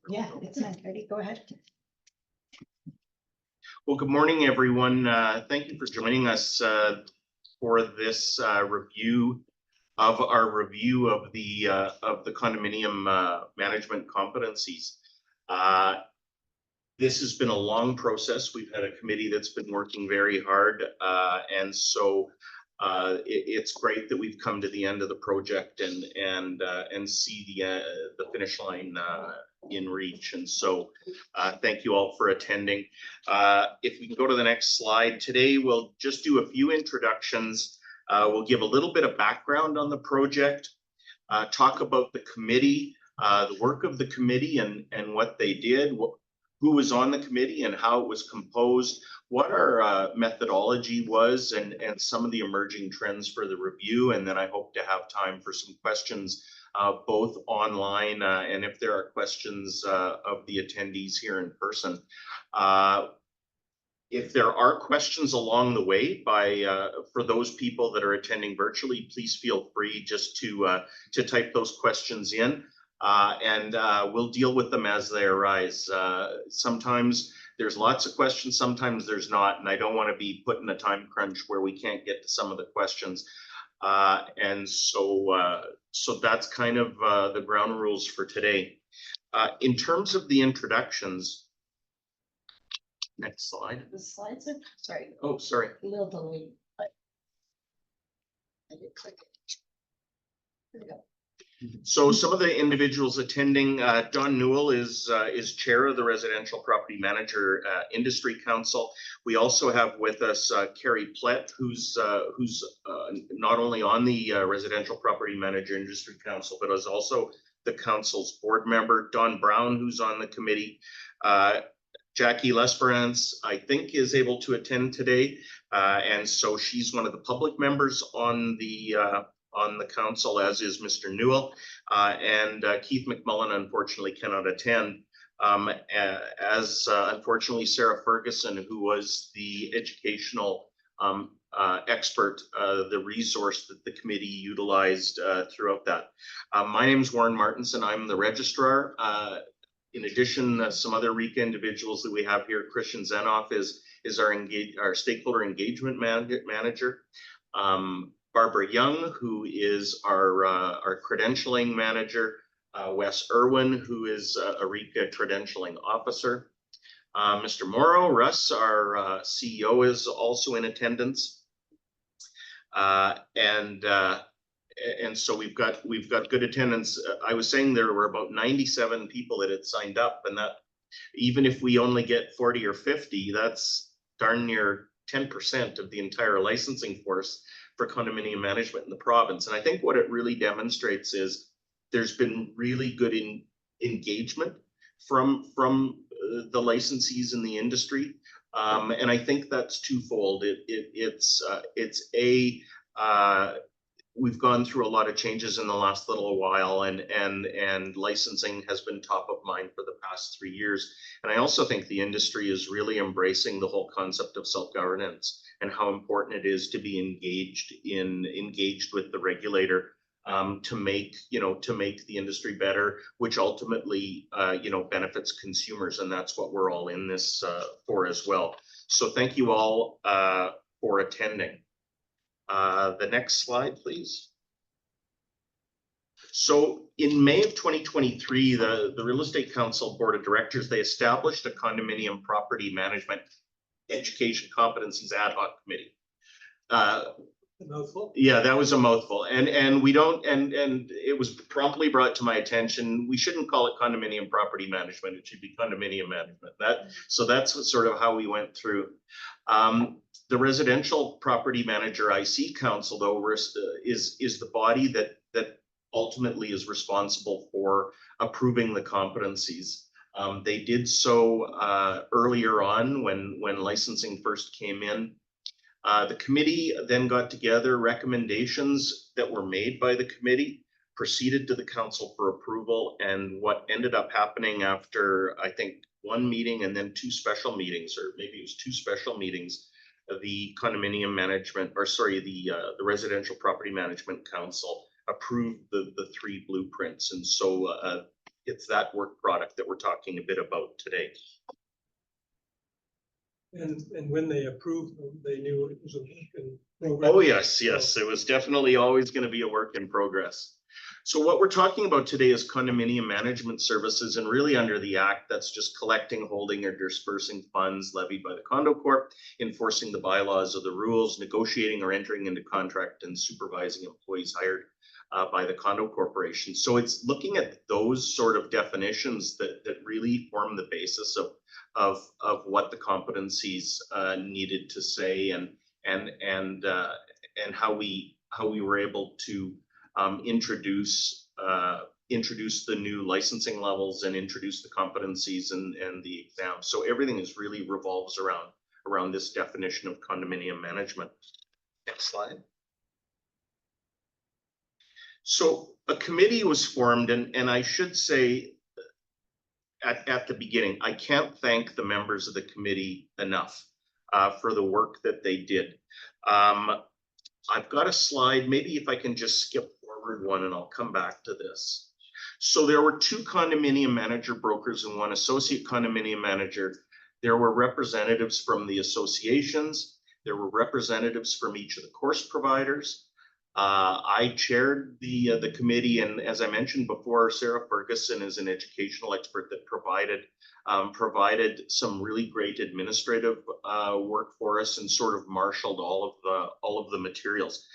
Yeah, it's 9:30. Go ahead. Well, good morning, everyone. Thank you for joining us for this review of the condominium management competencies. This has been a long process. We've had a committee that's been working very hard, and so it's great that we've come to the end of the project and see the finish line in reach. And so thank you all for attending. If we can go to the next slide. Today we'll just do a few introductions. We'll give a little bit of background on the project, talk about the committee, the work of the committee and what they did, who was on the committee and how it was composed, what our methodology was, and some of the emerging trends for the review. And then I hope to have time for some questions both online and if there are questions of the attendees here in person. If there are questions along the way for those people that are attending virtually, please feel free just to type those questions in. And we'll deal with them as they arise. Sometimes there's lots of questions, sometimes there's not, and I don't want to be put in a time crunch where we can't get to some of the questions. And so that's kind of the ground rules for today. In terms of the introductions, next slide. The slides are, sorry. Oh, sorry. A little delayed, but I did click it. There we go. So some of the individuals attending, Don Newell is chair of the Residential Property Manager Industry Council. We also have with us Carrie Plett, who's not only on the Residential Property Manager Industry Council, but is also the council's board member. Don Brown, who's on the committee. Jackie Lesperance, I think, is able to attend today, and so she's one of the public members on the council, as is Mr. Newell, and Keith McMullen unfortunately cannot attend, as unfortunately Sarah Ferguson, who was the educational expert, the resource that the committee utilized throughout that. My name is Warren Martinson. I'm the registrar. In addition, some other RECA individuals that we have here. Christian Zenoff is our stakeholder engagement manager. Barbara Young, who is our credentialing manager. Wes Irwin, who is a RECA credentialing officer. Mr. Morrow, Russ, our CEO, is also in attendance. And so we've got good attendance. I was saying there were about 97 people that had signed up, and that even if we only get 40 or 50, that's darn near 10% of the entire licensing force for condominium management in the province. And I think what it really demonstrates is there's been really good engagement from the licensees in the industry. And I think that's twofold. We've gone through a lot of changes in the last little while, and licensing has been top of mind for the past 3 years. And I also think the industry is really embracing the whole concept of self-governance and how important it is to be engaged with the regulator to make the industry better, which ultimately benefits consumers, and that's what we're all in this for as well. So thank you all for attending. The next slide, please. So in May of 2023, the Real Estate Council Board of Directors, they established a condominium property management education competencies ad hoc committee. A mouthful? Yeah, that was a mouthful. And it was promptly brought to my attention, we shouldn't call it condominium property management, it should be condominium management. So that's sort of how we went through. The Residential Property Manager IC Council, though, is the body that ultimately is responsible for approving the competencies. They did so earlier on when licensing first came in. The committee then got together recommendations that were made by the committee, proceeded to the council for approval, and what ended up happening after, I think, one meeting and then two special meetings, or maybe it was two special meetings, the condominium management, or sorry, the Residential Property Management Council approved the 3 blueprints. And so it's that work product that we're talking a bit about today. And when they approved them, they knew it was a work in progress. Oh, yes, it was definitely always going to be a work in progress. So what we're talking about today is condominium management services, and really under the act, that's just collecting, holding, or dispersing funds levied by the Condo Corp, enforcing the bylaws of the rules, negotiating or entering into contract, and supervising employees hired by the Condo Corporation. So it's looking at those sort of definitions that really form the basis of what the competencies needed to say, and how we were able to introduce the new licensing levels and introduce the competencies and the exams. So everything is really revolves around this definition of condominium management. Next slide. So a committee was formed, and I should say at the beginning, I can't thank the members of the committee enough for the work that they did. I've got a slide, maybe if I can just skip forward one and I'll come back to this. So there were 2 condominium manager brokers and 1 associate condominium manager. There were representatives from the associations. There were representatives from each of the course providers. I chaired the committee, and as I mentioned before, Sarah Ferguson is an educational expert that provided some really great administrative work for us and sort of marshaled all of the materials.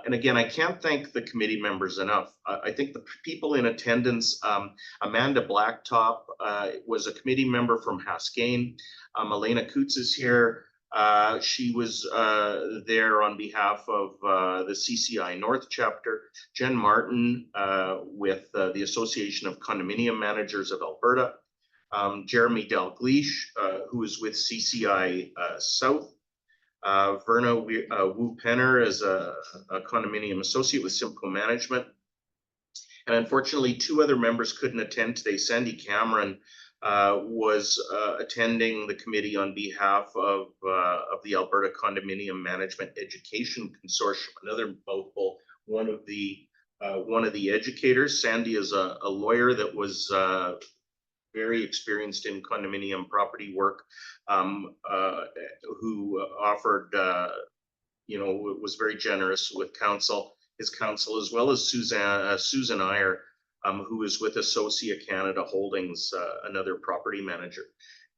And again, I can't thank the committee members enough. I think the people in attendance, Amanda Blacktop was a committee member from Haskayne. Elena Coots is here. She was there on behalf of the CCI North chapter. Jen Martin with the Association of Condominium Managers of Alberta. Jeremy Dalgleish, who is with CCI South. Verna Wu Penner is a condominium associate with Simcoe Management. And unfortunately, 2 other members couldn't attend today. Sandy Cameron was attending the committee on behalf of the Alberta Condominium Management Education Consortium, another mouthful, one of the educators. Sandy is a lawyer that was very experienced in condominium property work, who offered, was very generous with his counsel, as well as Susan Iyer, who is with Associa Canada Holdings, another property manager.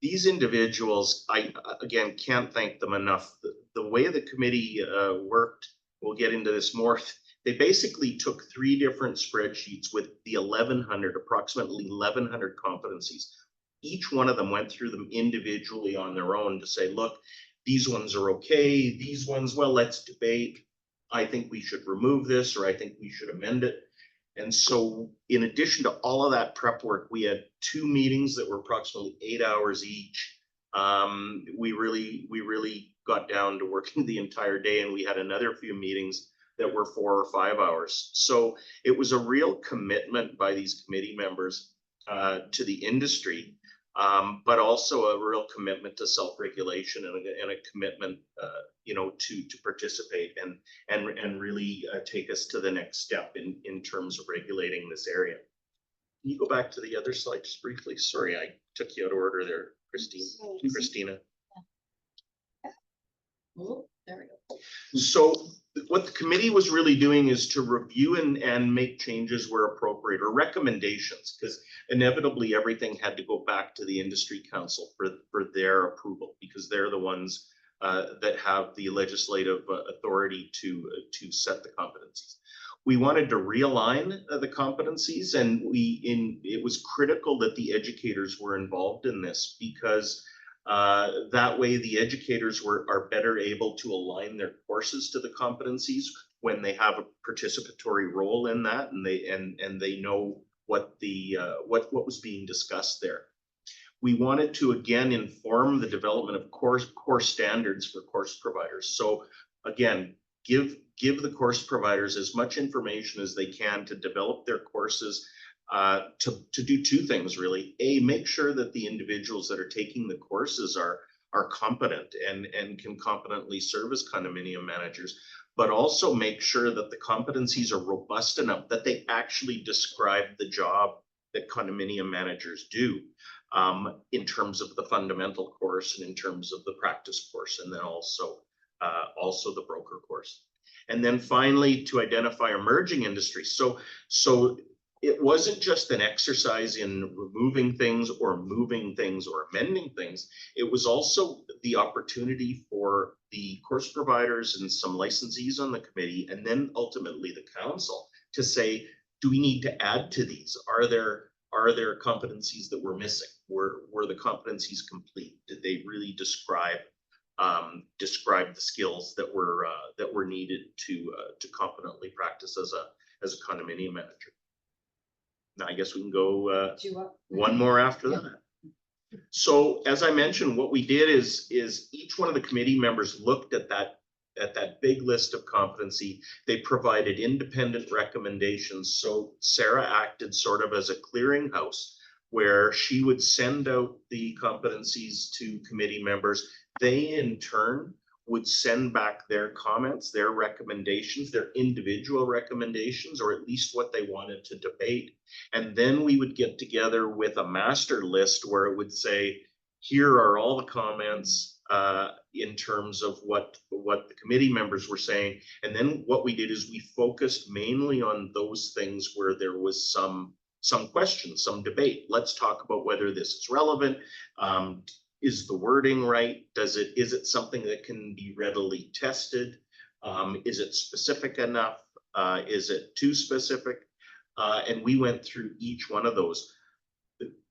These individuals, I again can't thank them enough. The way the committee worked, we'll get into this more. They basically took 3 different spreadsheets with the approximately 1,100 competencies. Each one of them went through them individually on their own to say, look, these ones are okay. These ones, well, let's debate. I think we should remove this, or I think we should amend it. And so in addition to all of that prep work, we had 2 meetings that were approximately 8 hours each. We really got down to working the entire day, and we had another few meetings that were 4 or 5 hours. So it was a real commitment by these committee members to the industry, but also a real commitment to self-regulation and a commitment, to participate and really take us to the next step in terms of regulating this area. Can you go back to the other slide just briefly? Sorry, I took you out of order there, Christina. Oh, there we go. So what the committee was really doing is to review and make changes where appropriate, or recommendations, because inevitably everything had to go back to the industry council for their approval, because they're the ones that have the legislative authority to set the competencies. We wanted to realign the competencies, and it was critical that the educators were involved in this, because that way the educators are better able to align their courses to the competencies when they have a participatory role in that, and they know what was being discussed there. We wanted to again inform the development of core standards for course providers. So again, give the course providers as much information as they can to develop their courses, to do 2 things really. A, make sure that the individuals that are taking the courses are competent and can competently serve as condominium managers, but also make sure that the competencies are robust enough that they actually describe the job that condominium managers do in terms of the fundamental course and in terms of the practice course, and then also the broker course. And then finally, to identify emerging industries. So it wasn't just an exercise in removing things or moving things or amending things. It was also the opportunity for the course providers and some licensees on the committee, and then ultimately the council, to say, do we need to add to these? Are there competencies that we're missing? Were the competencies complete? Did they really describe the skills that were needed to competently practice as a condominium manager? Now, I guess we can go one more after that. So as I mentioned, what we did is each one of the committee members looked at that big list of competency. They provided independent recommendations. So Sarah acted sort of as a clearinghouse, where she would send out the competencies to committee members. They in turn would send back their comments, their recommendations, their individual recommendations, or at least what they wanted to debate. And then we would get together with a master list where it would say, here are all the comments in terms of what the committee members were saying. And then what we did is we focused mainly on those things where there was some questions, some debate. Let's talk about whether this is relevant. Is the wording right? Is it something that can be readily tested? Is it specific enough? Is it too specific? And we went through each one of those.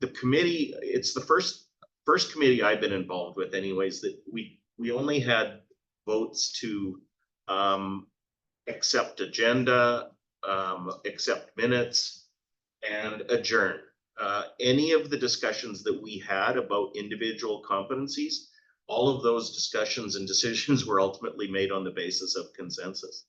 The committee, it's the first committee I've been involved with anyways, that we only had votes to accept agenda, accept minutes, and adjourn. Any of the discussions that we had about individual competencies, all of those discussions and decisions were ultimately made on the basis of consensus.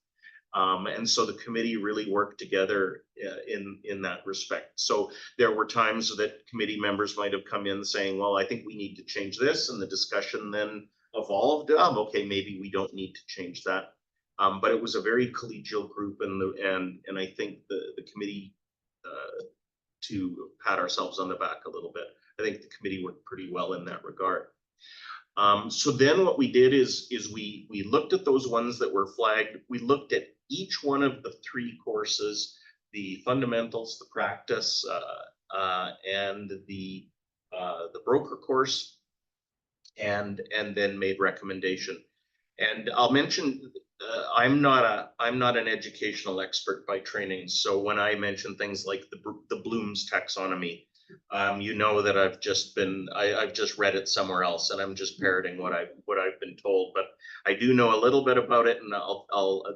And so the committee really worked together in that respect. So there were times that committee members might have come in saying, well, I think we need to change this, and the discussion then evolved. Okay, maybe we don't need to change that. But it was a very collegial group, and I think the committee, to pat ourselves on the back a little bit, I think the committee worked pretty well in that regard. So then what we did is we looked at those ones that were flagged. We looked at each one of the three courses, the fundamentals, the practice, and the broker course, and then made recommendation. And I'll mention, I'm not an educational expert by training. So when I mention things like the Bloom's taxonomy, you know that I've just read it somewhere else, and I'm just parroting what I've been told. But I do know a little bit about it, and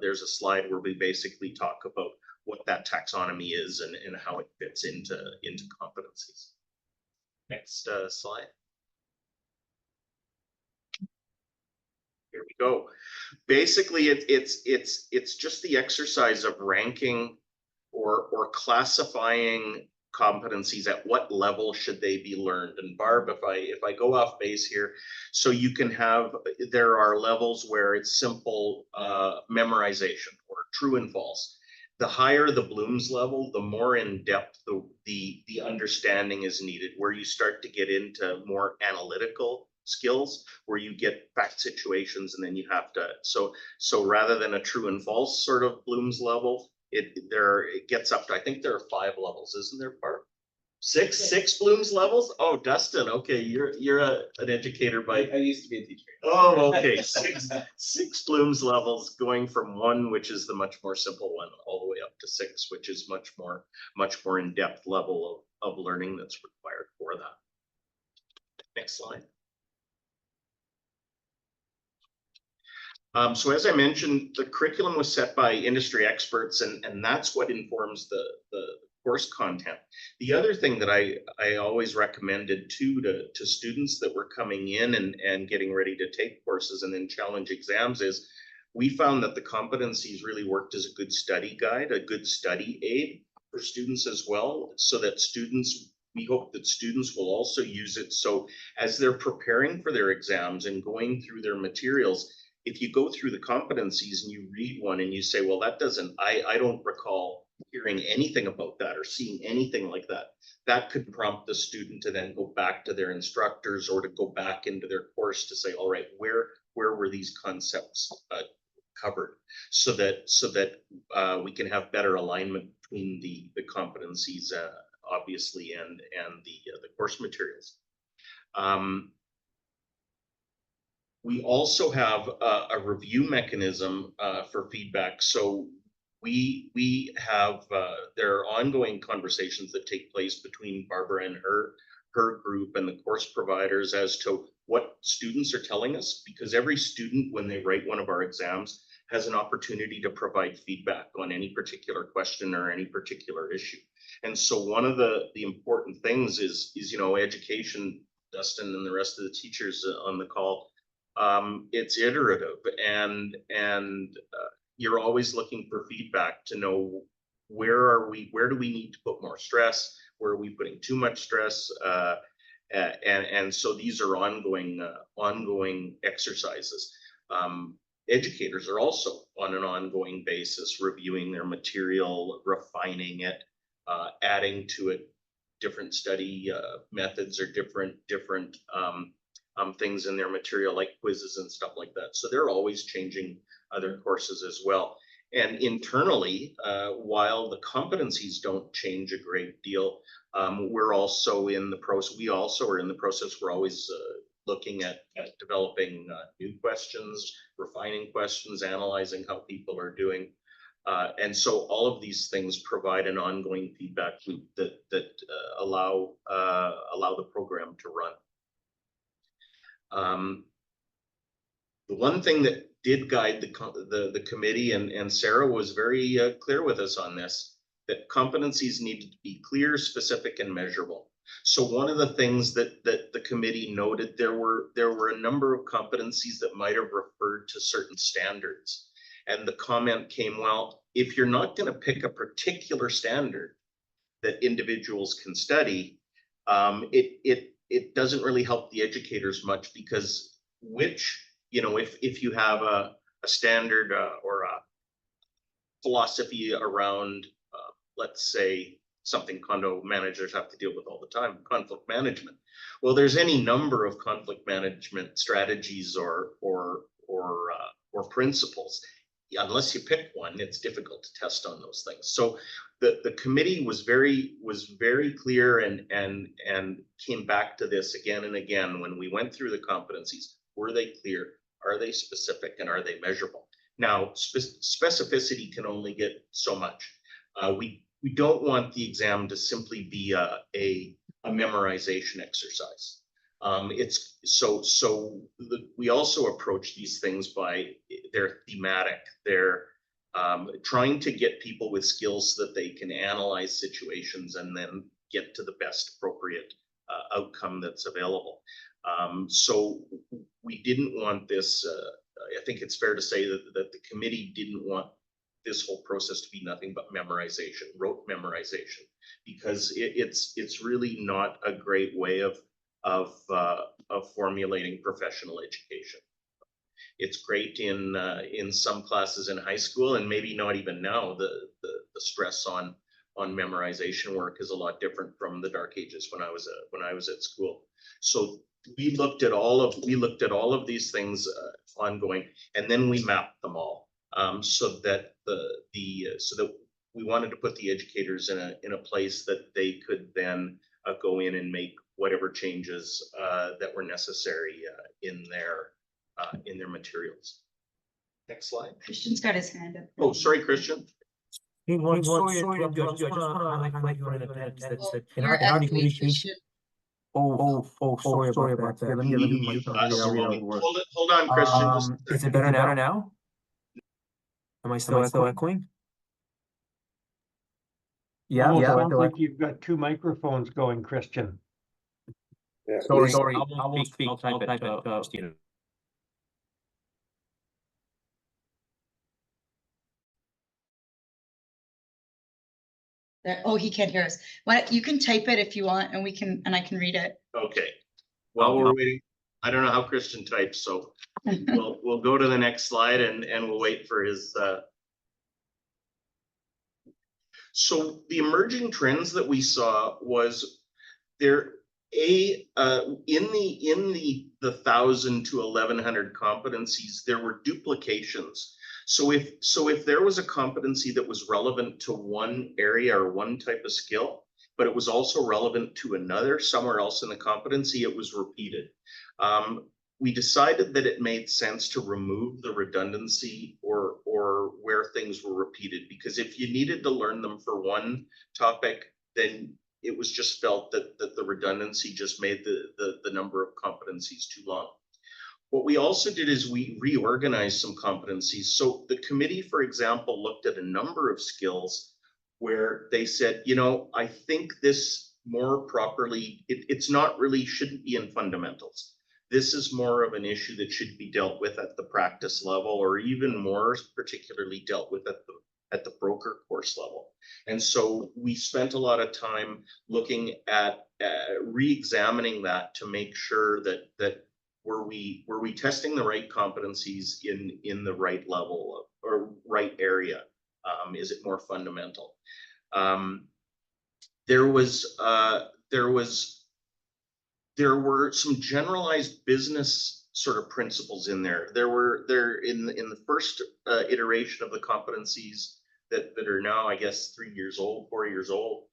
there's a slide where we basically talk about what that taxonomy is and how it fits into competencies. Next slide. Here we go. Basically, it's just the exercise of ranking or classifying competencies at what level should they be learned. And Barb, if I go off base here, so you can have, there are levels where it's simple memorization or true and false. The higher the Bloom's level, the more in depth the understanding is needed, where you start to get into more analytical skills, where you get fact situations, and then you have to, so rather than a true and false sort of Bloom's level, it gets up to, I think there are 5 levels, isn't there, Barb? Six Bloom's levels? Oh, Dustin, okay, you're an educator by. I used to be a teacher. Oh, okay, six Bloom's levels, going from 1, which is the much more simple one, all the way up to 6, which is much more in-depth level of learning that's required for that. Next slide. So as I mentioned, the curriculum was set by industry experts, and that's what informs the course content. The other thing that I always recommended to students that were coming in and getting ready to take courses and then challenge exams is, we found that the competencies really worked as a good study guide, a good study aid for students as well, so that we hope that students will also use it. So as they're preparing for their exams and going through their materials, if you go through the competencies and you read one and you say, well, that doesn't, I don't recall hearing anything about that or seeing anything like that, that could prompt the student to then go back to their instructors or to go back into their course to say, all right, where were these concepts covered, so that we can have better alignment between the competencies, obviously, and the course materials. We also have a review mechanism for feedback. So we have there are ongoing conversations that take place between Barbara and her group and the course providers as to what students are telling us, because every student, when they write one of our exams, has an opportunity to provide feedback on any particular question or any particular issue. And so one of the important things is education. Dustin and the rest of the teachers on the call, it's iterative, and you're always looking for feedback to know where do we need to put more stress, where are we putting too much stress, and so these are ongoing exercises. Educators are also on an ongoing basis reviewing their material, refining it, adding to it different study methods or different things in their material, like quizzes and stuff like that. So they're always changing other courses as well. And internally, while the competencies don't change a great deal, we're also in the process. We also are in the process. We're always looking at developing new questions, refining questions, analyzing how people are doing. And so all of these things provide an ongoing feedback loop that allow the program to run. The one thing that did guide the committee, and Sarah was very clear with us on this, that competencies needed to be clear, specific, and measurable. So one of the things that the committee noted, there were a number of competencies that might have referred to certain standards. And the comment came, well, if you're not going to pick a particular standard that individuals can study, it doesn't really help the educators much, because if you have a standard or a philosophy around, let's say, something condo managers have to deal with all the time, conflict management. Well, there's any number of conflict management strategies or principles. Unless you pick one, it's difficult to test on those things. So the committee was very clear and came back to this again and again when we went through the competencies. Were they clear? Are they specific? And are they measurable? Now, specificity can only get so much. We don't want the exam to simply be a memorization exercise. We also approach these things by they're thematic. They're trying to get people with skills so that they can analyze situations and then get to the best appropriate outcome that's available. So we didn't want this. I think it's fair to say that the committee didn't want this whole process to be nothing but memorization, rote memorization, because it's really not a great way of formulating professional education. It's great in some classes in high school, and maybe not even now. The stress on memorization work is a lot different from the dark ages when I was at school. So we looked at all of these things ongoing, and then we mapped them all so that we wanted to put the educators in a place that they could then go in and make whatever changes that were necessary in their materials. Next slide. Christian's got his hand up. Oh, sorry, Christian. Sorry to interrupt you. I just want to highlight one of the tabs that said in our communication. Sorry about that. Here, let me mute Hold on, Christian. Is it better now? Am I still echoing? Yeah. Sounds like you've got two microphones going, Christian. Yeah, Sorry. I won't speak. I'll type it, Christina. Oh, he can't hear us. You can type it if you want, and I can read it. Okay. While we're waiting, I don't know how Christian types, so we'll go to the next slide and we'll wait for his. So the emerging trends that we saw was there in the 1,000 to 1,100 competencies, there were duplications. So if there was a competency that was relevant to one area or one type of skill, but it was also relevant to another somewhere else in the competency, it was repeated. We decided that it made sense to remove the redundancy or where things were repeated, because if you needed to learn them for one topic, then it was just felt that the redundancy just made the number of competencies too long. What we also did is we reorganized some competencies. So the committee, for example, looked at a number of skills where they said, you know, I think this more properly, it's not really, shouldn't be in fundamentals. This is more of an issue that should be dealt with at the practice level, or even more particularly dealt with at the broker course level. And so we spent a lot of time looking at re-examining that to make sure that were we testing the right competencies in the right level or right area? Is it more fundamental? There were some generalized business sort of principles in there. There in the first iteration of the competencies that are now, I guess, 3 years old, 4 years old.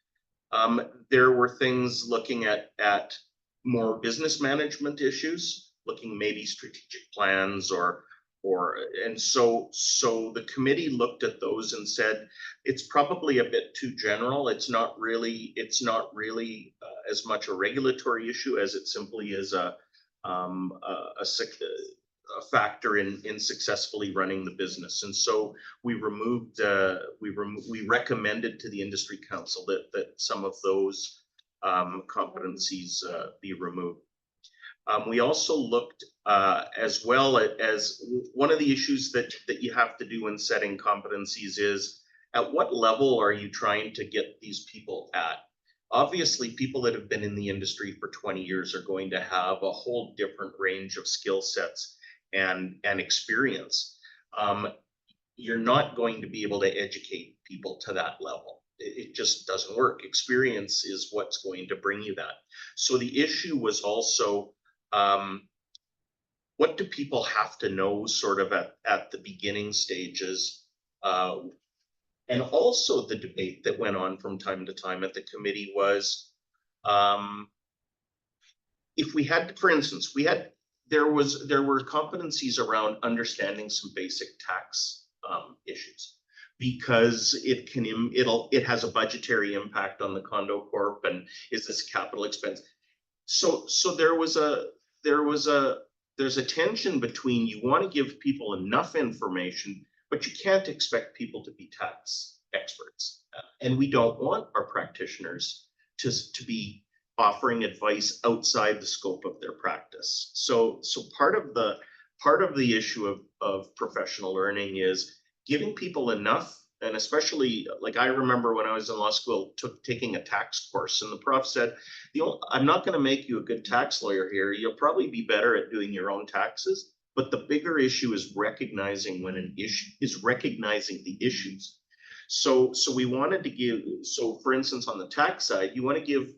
There were things looking at more business management issues, looking maybe strategic plans and so the committee looked at those and said it's probably a bit too general. It's not really as much a regulatory issue as it simply is a factor in successfully running the business. And so we recommended to the industry council that some of those competencies be removed. We also looked as well as one of the issues that you have to do in setting competencies is at what level are you trying to get these people at? Obviously, people that have been in the industry for 20 years are going to have a whole different range of skill sets and experience. You're not going to be able to educate people to that level. It just doesn't work. Experience is what's going to bring you that. So the issue was also, what do people have to know sort of at the beginning stages? And also the debate that went on from time to time at the committee was, if we had, for instance, there were competencies around understanding some basic tax issues, because it has a budgetary impact on the condo corp, and is this capital expense? So there's a tension between, you want to give people enough information, but you can't expect people to be tax experts. And we don't want our practitioners to be offering advice outside the scope of their practice. So part of the issue of professional learning is giving people enough. And especially, like, I remember when I was in law school taking a tax course, and the prof said, I'm not going to make you a good tax lawyer here. You'll probably be better at doing your own taxes. But the bigger issue is recognizing when an issue is recognizing the issues. So we wanted to give, so for instance, on the tax side, you want to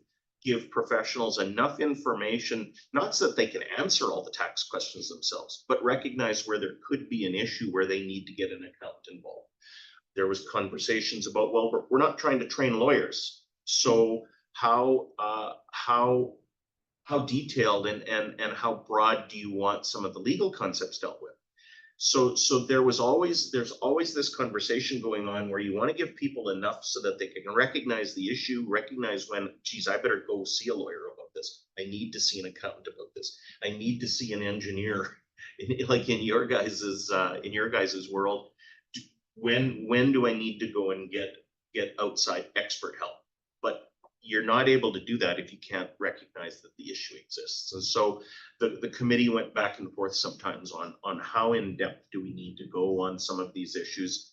give professionals enough information, not so that they can answer all the tax questions themselves, but recognize where there could be an issue where they need to get an accountant involved. There was conversations about, well, we're not trying to train lawyers. So how detailed and how broad do you want some of the legal concepts dealt with? So there's always this conversation going on where you want to give people enough so that they can recognize the issue, recognize when, geez, I better go see a lawyer about this. I need to see an accountant about this. I need to see an engineer, like in your guys's world. When do I need to go and get outside expert help? But you're not able to do that if you can't recognize that the issue exists. And so the committee went back and forth sometimes on how in depth do we need to go on some of these issues.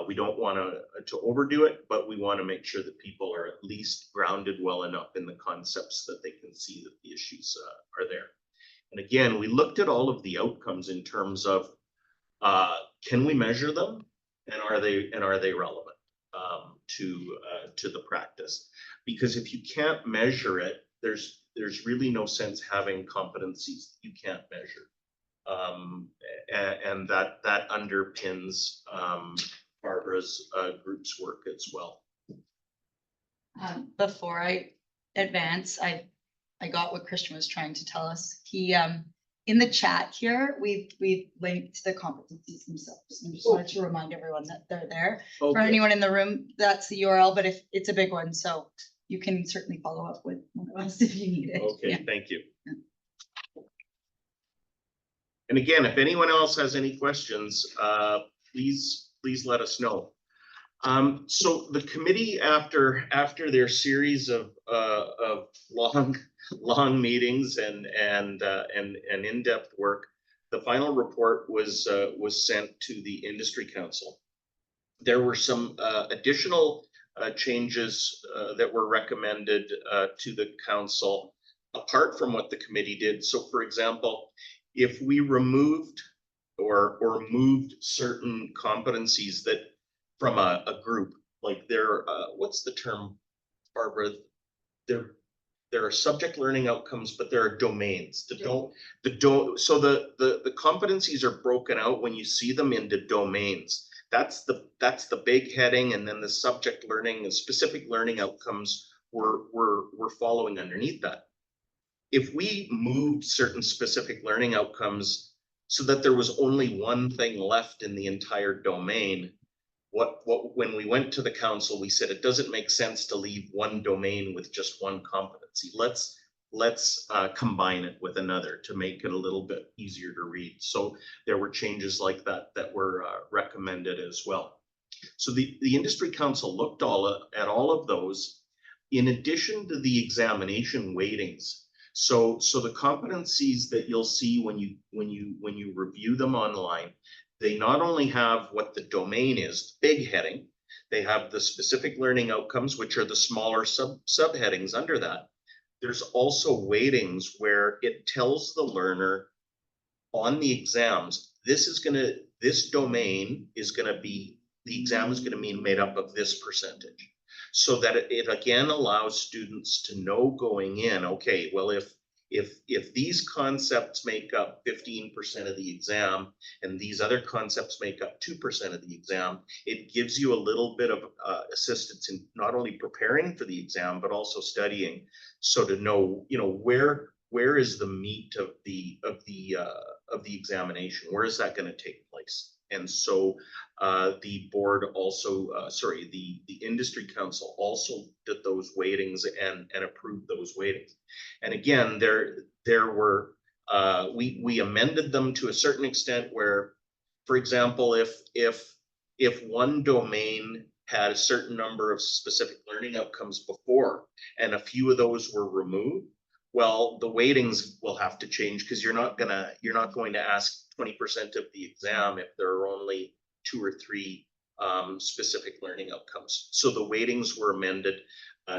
We don't want to overdo it, but we want to make sure that people are at least grounded well enough in the concepts that they can see that the issues are there. And again, we looked at all of the outcomes in terms of, can we measure them? And are they relevant to the practice. Because if you can't measure it, there's really no sense having competencies you can't measure. And that underpins Barbara's group's work as well. Before I advance, I got what Christian was trying to tell us. He in the chat here, we've linked the competencies themselves. I just wanted to remind everyone that they're there. For Okay. anyone in the room, that's the URL, but if it's a big one, so you can certainly follow up with one of us if you need it. Okay, Yeah. thank you. And again, if anyone else has any questions, please let us know. So the committee, after their series of long meetings and in-depth work, the final report was sent to the industry council. There were some additional changes that were recommended to the council apart from what the committee did. So, for example, if we removed or moved certain competencies that from a group, like there, what's the term, Barbara? There are subject learning outcomes, but there are domains. So the competencies are broken out when you see them into domains. That's the big heading, and then the subject learning and specific learning outcomes were following underneath that. If we moved certain specific learning outcomes so that there was only one thing left in the entire domain, when we went to the council, we said it doesn't make sense to leave one domain with just one competency. Let's combine it with another to make it a little bit easier to read. So there were changes like that were recommended as well. So the industry council looked at all of those in addition to the examination weightings. So the competencies that you'll see when you review them online, they not only have what the domain is, big heading, they have the specific learning outcomes, which are the smaller subheadings under that. There's also weightings where it tells the learner on the exams, this domain is gonna be, the exam is gonna be made up of this percentage. So that it again allows students to know going in, okay, well, if these concepts make up 15% of the exam and these other concepts make up 2% of the exam, it gives you a little bit of assistance in not only preparing for the exam, but also studying. So to know, where is the meat of the examination? Where is that going to take place? And so the board also, the industry council also did those weightings and approved those weightings. And again, there were, we amended them to a certain extent where, for example, if one domain had a certain number of specific learning outcomes before, and a few of those were removed, well, the weightings will have to change because you're not going to ask 20% of the exam if there are only 2 or 3 specific learning outcomes. So the weightings were amended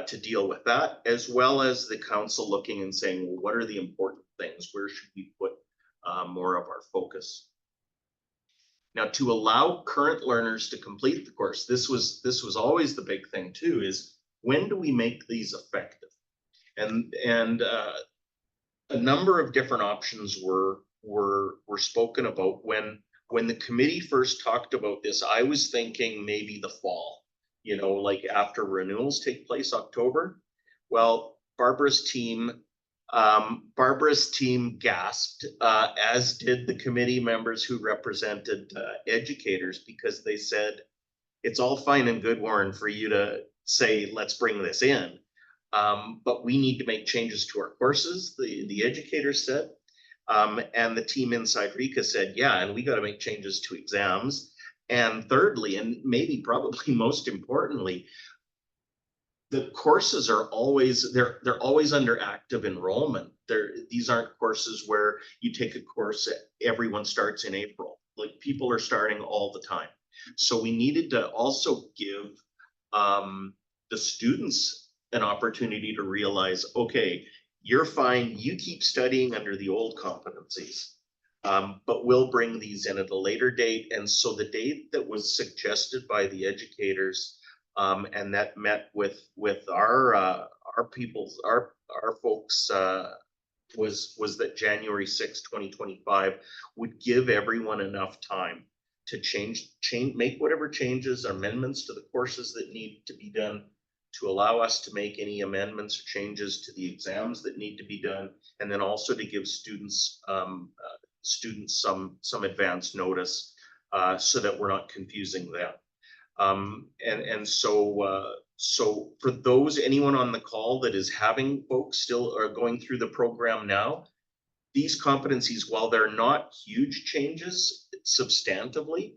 to deal with that, as well as the council looking and saying, well, what are the important things? Where should we put more of our focus? Now, to allow current learners to complete the course, this was always the big thing too, is when do we make these effective? And a number of different options were spoken about. When the committee first talked about this, I was thinking maybe the fall, like after renewals take place, October. Well, Barbara's team gasped, as did the committee members who represented educators, because they said, it's all fine and good, Warren, for you to say, let's bring this in. But we need to make changes to our courses, the educators said. And the team inside RECA said, yeah, and we got to make changes to exams. And thirdly, and maybe probably most importantly, the courses are always, they're always under active enrollment. These aren't courses where you take a course, everyone starts in April. Like, people are starting all the time. So we needed to also give the students an opportunity to realize, okay, you're fine, you keep studying under the old competencies, but we'll bring these in at a later date. And so the date that was suggested by the educators And that met with our people's, our folks, was that January 6, 2025 would give everyone enough time to make whatever changes, amendments to the courses that need to be done, to allow us to make any amendments or changes to the exams that need to be done, and then also to give students some advance notice, so that we're not confusing them. So for those, anyone on the call that is having folks still are going through the program now, these competencies, while they're not huge changes substantively,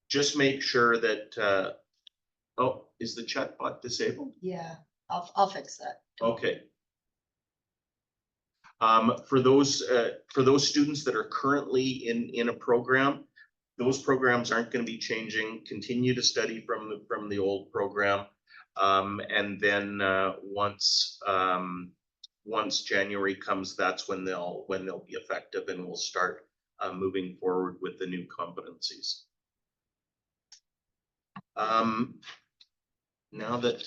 just make sure that, oh, is the chatbot disabled? Yeah, I'll fix that. Okay. For those students that are currently in a program, those programs aren't going to be changing. Continue to study from the old program, and then once January comes, that's when they'll be effective, and we'll start moving forward with the new competencies. Now that,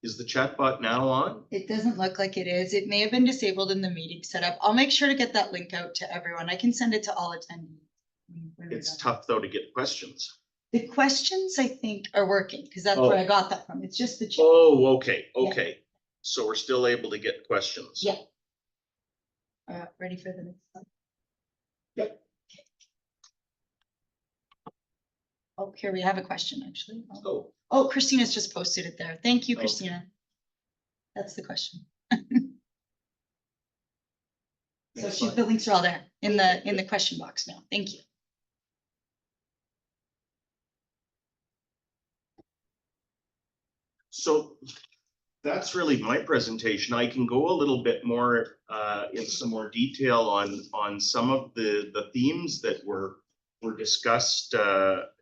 is the chatbot now on? It doesn't look like it is. It may have been disabled in the meeting setup. I'll make sure to get that link out to everyone. I can send it to all attendees. when we're It's done. tough though to get questions. The questions I think are working because that's where I got that from. It's just the chat. Oh, okay, Yeah. okay. So we're still able to get questions. Yeah. Ready for the next slide? Yep. Oh, here we have a question actually. Oh, Oh, Christina's just posted it there. Thank you, Okay. Christina. That's the question. So next slide. the links are all there in the question box now. Thank you. So that's really my presentation. I can go a little bit more in some more detail on some of the themes that were discussed,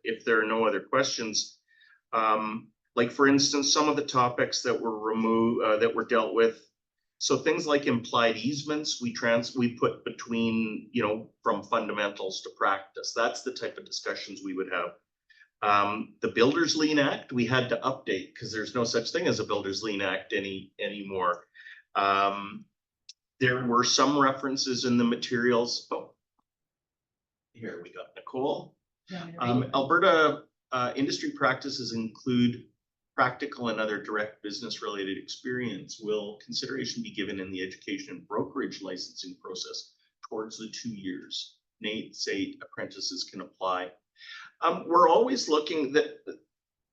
if there are no other questions. Like for instance, some of the topics that were removed, that were dealt with. So things like implied easements, we put between, from fundamentals to practice. That's the type of discussions we would have. The Builders Lien Act, we had to update because there's no such thing as a Builders Lien Act anymore. There were some references in the materials. Oh, here we got Nicole. Alberta industry practices include practical and other direct business related experience. Will consideration be given in the education and brokerage licensing process towards the 2 years? Nate, say apprentices can apply. We're always looking that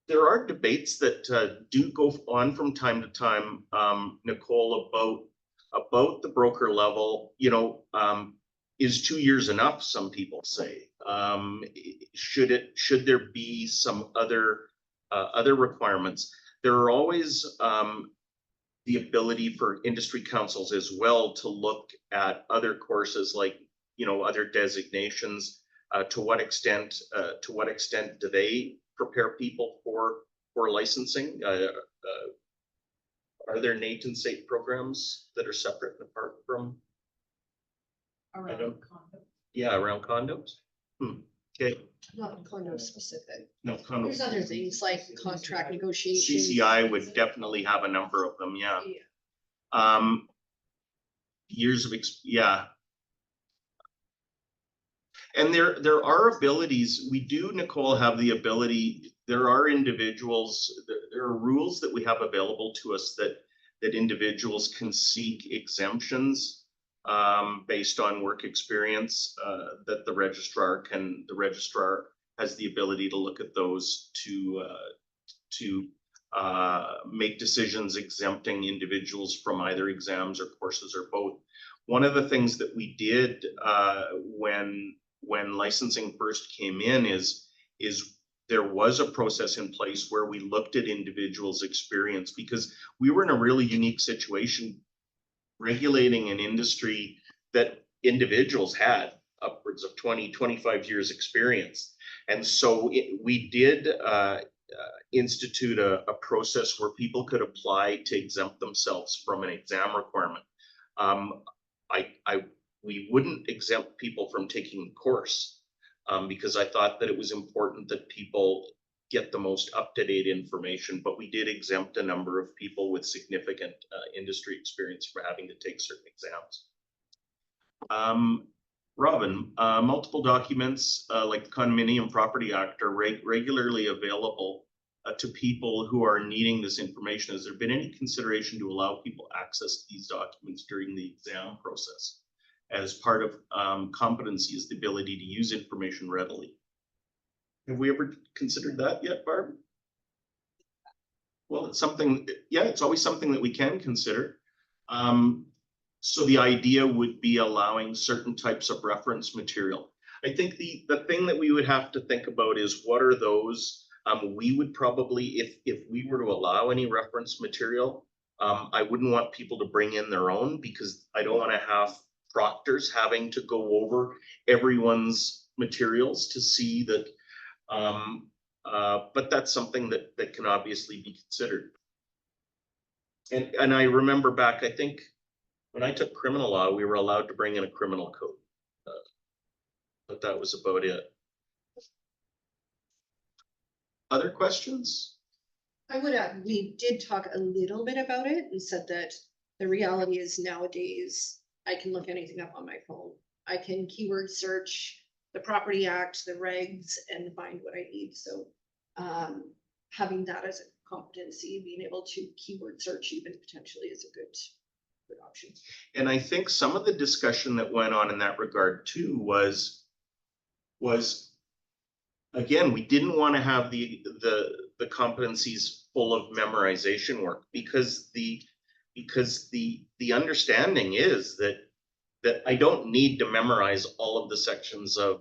there are debates that do go on from time to time, Nicole, about the broker level. Is 2 years enough? Some people say. Should there be some other requirements? There are always the ability for industry councils as well to look at other courses, like other designations. To what extent do they prepare people for licensing? Are there Nate and SAIT programs that are separate and apart from? Around condos. Yeah, around condos. Okay. Not condo specific. No, condo. There's other things like contract negotiations. CCI would definitely have a number of them. Yeah. Years of yeah. And there are abilities. We do, Nicole, have the ability. There are individuals. There are rules that we have available to us that individuals can seek exemptions based on work experience. That the registrar has the ability to look at those to make decisions exempting individuals from either exams or courses or both. One of the things that we did when licensing first came in is there was a process in place where we looked at individuals' experience, because we were in a really unique situation regulating an industry that individuals had upwards of 20-25 years experience. And so we did institute a process where people could apply to exempt themselves from an exam requirement. We wouldn't exempt people from taking the course because I thought that it was important that people get the most up-to-date information, but we did exempt a number of people with significant industry experience for having to take certain exams. Robin, multiple documents like the Condominium Property Act are regularly available to people who are needing this information. Has there been any consideration to allow people access to these documents during the exam process as part of competencies, the ability to use information readily? Have we ever considered that yet, Barb? Well, it's something, yeah, it's always something that we can consider. So the idea would be allowing certain types of reference material. I think the thing that we would have to think about is what are those, we would probably, if we were to allow any reference material, I wouldn't want people to bring in their own, because I don't want to have proctors having to go over everyone's materials to see that, but that's something that can obviously be considered. And I remember back, I think, when I took criminal law, we were allowed to bring in a criminal code, but that was about it. Other questions? I would add, we did talk a little bit about it and said that the reality is nowadays, I can look anything up on my phone. I can keyword search the Property Act, the regs, and find what I need. So having that as a competency, being able to keyword search even potentially is a good option. And I think some of the discussion that went on in that regard too was again, we didn't want to have the competencies full of memorization work, because the understanding is that I don't need to memorize all of the sections of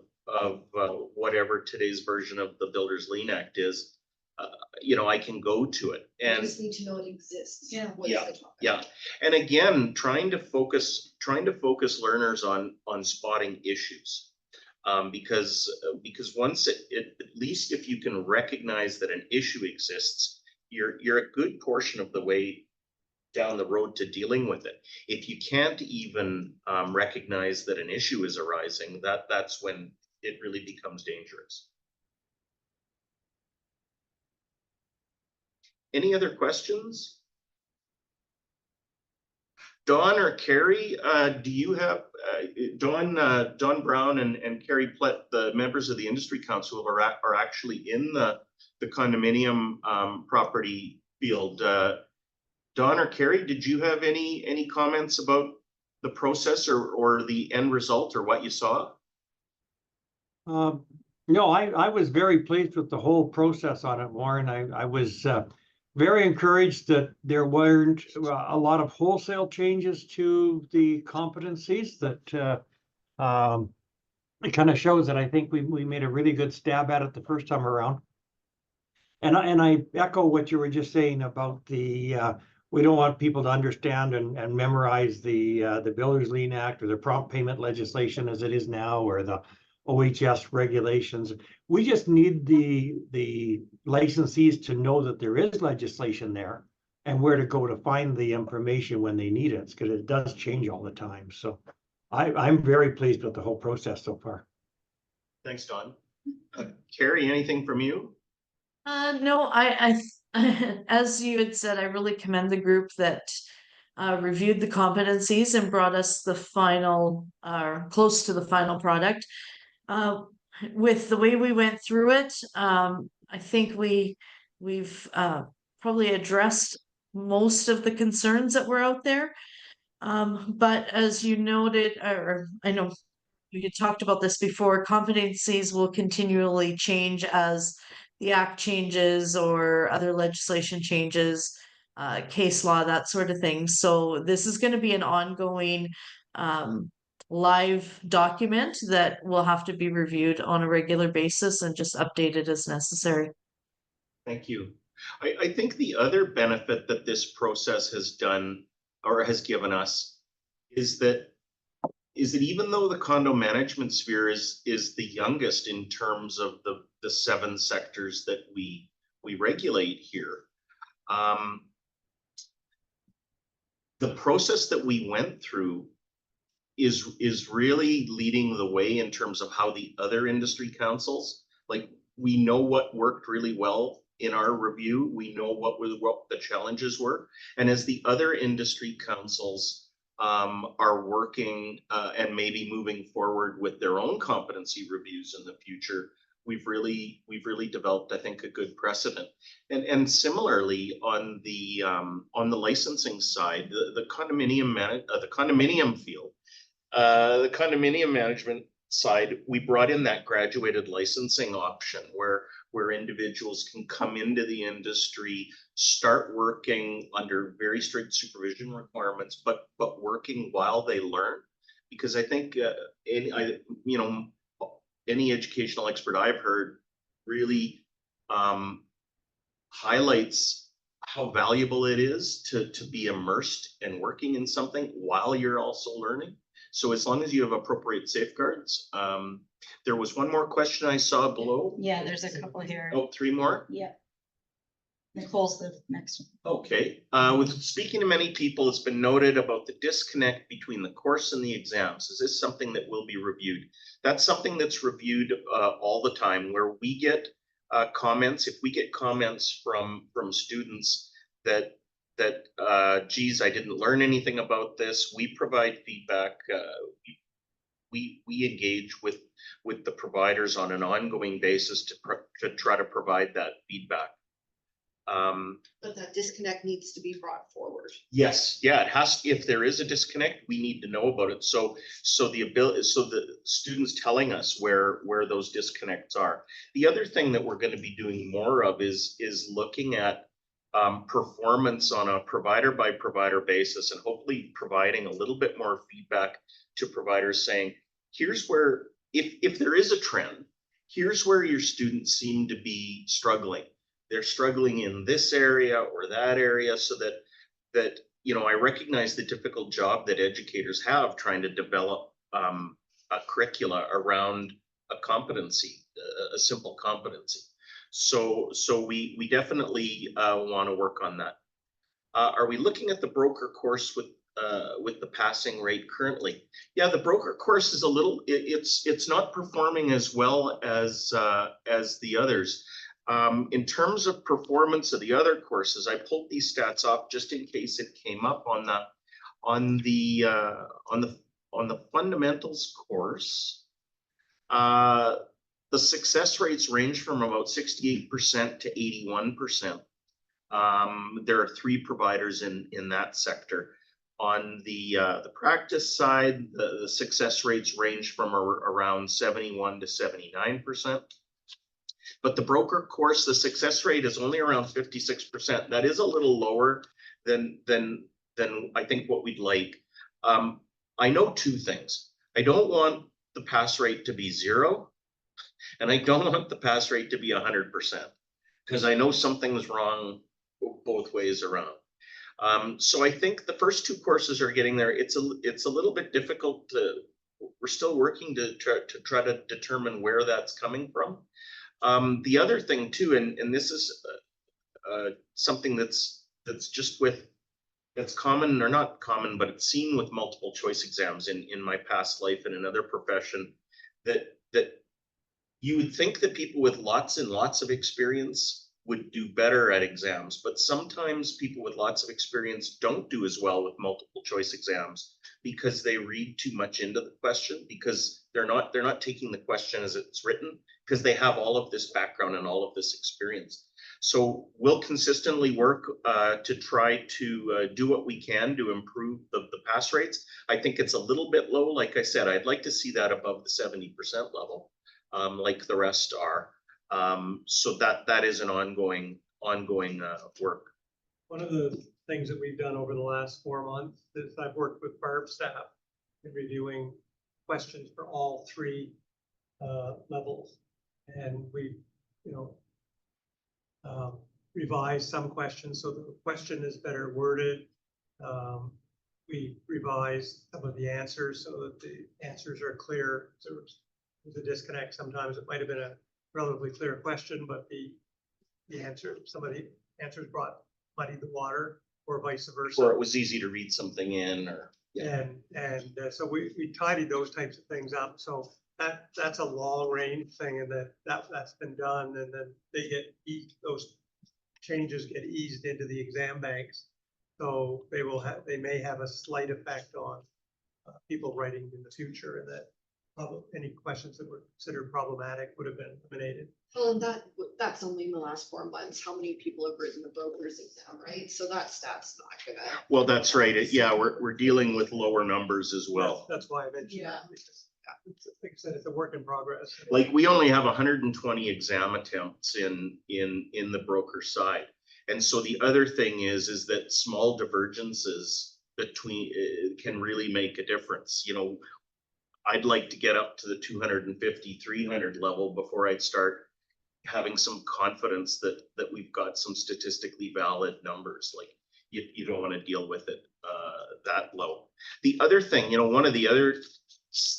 whatever today's version of the Builders Lien Act is. You know, I can go to it, I and just need to know it exists. Yeah. What is the topic? yeah, and again, trying to focus learners on spotting issues, because once at least if you can recognize that an issue exists, you're a good portion of the way down the road to dealing with it. If you can't even recognize that an issue is arising, that's when it really becomes dangerous. Any other questions? Don or Carrie, do you have, Don Brown and Carrie Plett, the members of the Industry Council are actually in the condominium property field. Don or Carrie, did you have any comments about the process or the end result or what you saw? No, I was very pleased with the whole process on it, Warren. I was very encouraged that there weren't a lot of wholesale changes to the competencies. That it kind of shows that I think we made a really good stab at it the first time around. And I echo what you were just saying about the we don't want people to understand and memorize the Builders Lien Act or the prompt payment legislation as it is now, or the OHS regulations. We just need the licensees to know that there is legislation there and where to go to find the information when they need it, because it does change all the time. So I'm very pleased with the whole process so far. Thanks, Don. Carrie, anything from you? No, as you had said, I really commend the group that reviewed the competencies and brought us the final, close to the final product. With the way we went through it, I think we've probably addressed most of the concerns that were out there. But as you noted, or I know we had talked about this before, competencies will continually change as the act changes or other legislation changes, case law, that sort of thing. So this is going to be an ongoing live document that will have to be reviewed on a regular basis and just updated as necessary. Thank you. I think the other benefit that this process has done or has given us is that even though the condo management sphere is the youngest in terms of the 7 sectors that we regulate here, the process that we went through is really leading the way in terms of how the other industry councils, like we know what worked really well in our review. We know what the challenges were. And as the other industry councils are working and maybe moving forward with their own competency reviews in the future, we've really developed, I think, a good precedent. And similarly on the licensing side, the condominium field, the condominium management side, we brought in that graduated licensing option where individuals can come into the industry, start working under very strict supervision requirements, but working while they learn. Because I think any educational expert I've heard really highlights how valuable it is to be immersed and working in something while you're also learning. So as long as you have appropriate safeguards. There was one more question I saw below. Yeah, there's a couple here. Oh, 3 more? Yeah. Nicole's the next one. Okay. With speaking to many people, it's been noted about the disconnect between the course and the exams. Is this something that will be reviewed? That's something that's reviewed all the time, where we get comments. If we get comments from students that geez, I didn't learn anything about this, we provide feedback. We engage with the providers on an ongoing basis to try to provide that feedback. But that disconnect needs to be brought forward. Yes, yeah, it has. If there is a disconnect, we need to know about it. So the students telling us where those disconnects are. The other thing that we're going to be doing more of is looking at performance on a provider by provider basis, and hopefully providing a little bit more feedback to providers saying, here's where, if there is a trend, here's where your students seem to be struggling. They're struggling in this area or that area, so that I recognize the difficult job that educators have trying to develop a curricula around a competency, a simple competency. So we definitely want to work on that. Are we looking at the broker course with the passing rate currently? Yeah, the broker course is a little. It's not performing as well as the others. In terms of performance of the other courses, I pulled these stats off just in case it came up on the fundamentals course. The success rates range from about 68% to 81%. There are 3 providers in that sector. On the practice side, the success rates range from around 71 to 79%. But the broker course, the success rate is only around 56%. That is a little lower than I think what we'd like. I know 2 things. I don't want the pass rate to be 0, and I don't want the pass rate to be 100%, because I know something's wrong both ways around. So I think the first 2 courses are getting there. It's a little bit difficult we're still working to try to determine where that's coming from. The other thing too, and this is something that's common, or not common, but it's seen with multiple choice exams in my past life in another profession, that you would think that people with lots and lots of experience would do better at exams, but sometimes people with lots of experience don't do as well with multiple choice exams because they read too much into the question, because they're not taking the question as it's written, because they have all of this background and all of this experience. So we'll consistently work to try to do what we can to improve the pass rates. I think it's a little bit low. Like I said, I'd like to see that above the 70% level, like the rest are. So that is an ongoing work. One of the things that we've done over the last 4 months is I've worked with BARB staff in reviewing questions for all 3 levels. And we, revised some questions so the question is better worded. We revised some of the answers so that the answers are clear. So there's a disconnect. Sometimes it might have been a relatively clear question, but some of the answers muddied the water, or vice versa. Or it was easy to read something in, or so we tidied those types of things up. So that's a long range thing, and that's been done, and then they get those changes get eased into the exam banks. So they may have a slight effect on people writing in the future, and that any questions that were considered problematic would have been eliminated. Well, and that's only in the last 4 months, how many people have written the broker's exam, right? So that's not gonna. Well, that's right. Yeah, we're dealing with lower numbers as well. That's why I mentioned that, because, like I said, it's a work in progress. Like, we only have 120 exam attempts in the broker side. And so the other thing is that small divergences between can really make a difference. You know, I'd like to get up to the 250, 300 level before I'd start having some confidence that we've got some statistically valid numbers. Like, you don't want to deal with it that low. The other thing, you know, one of the other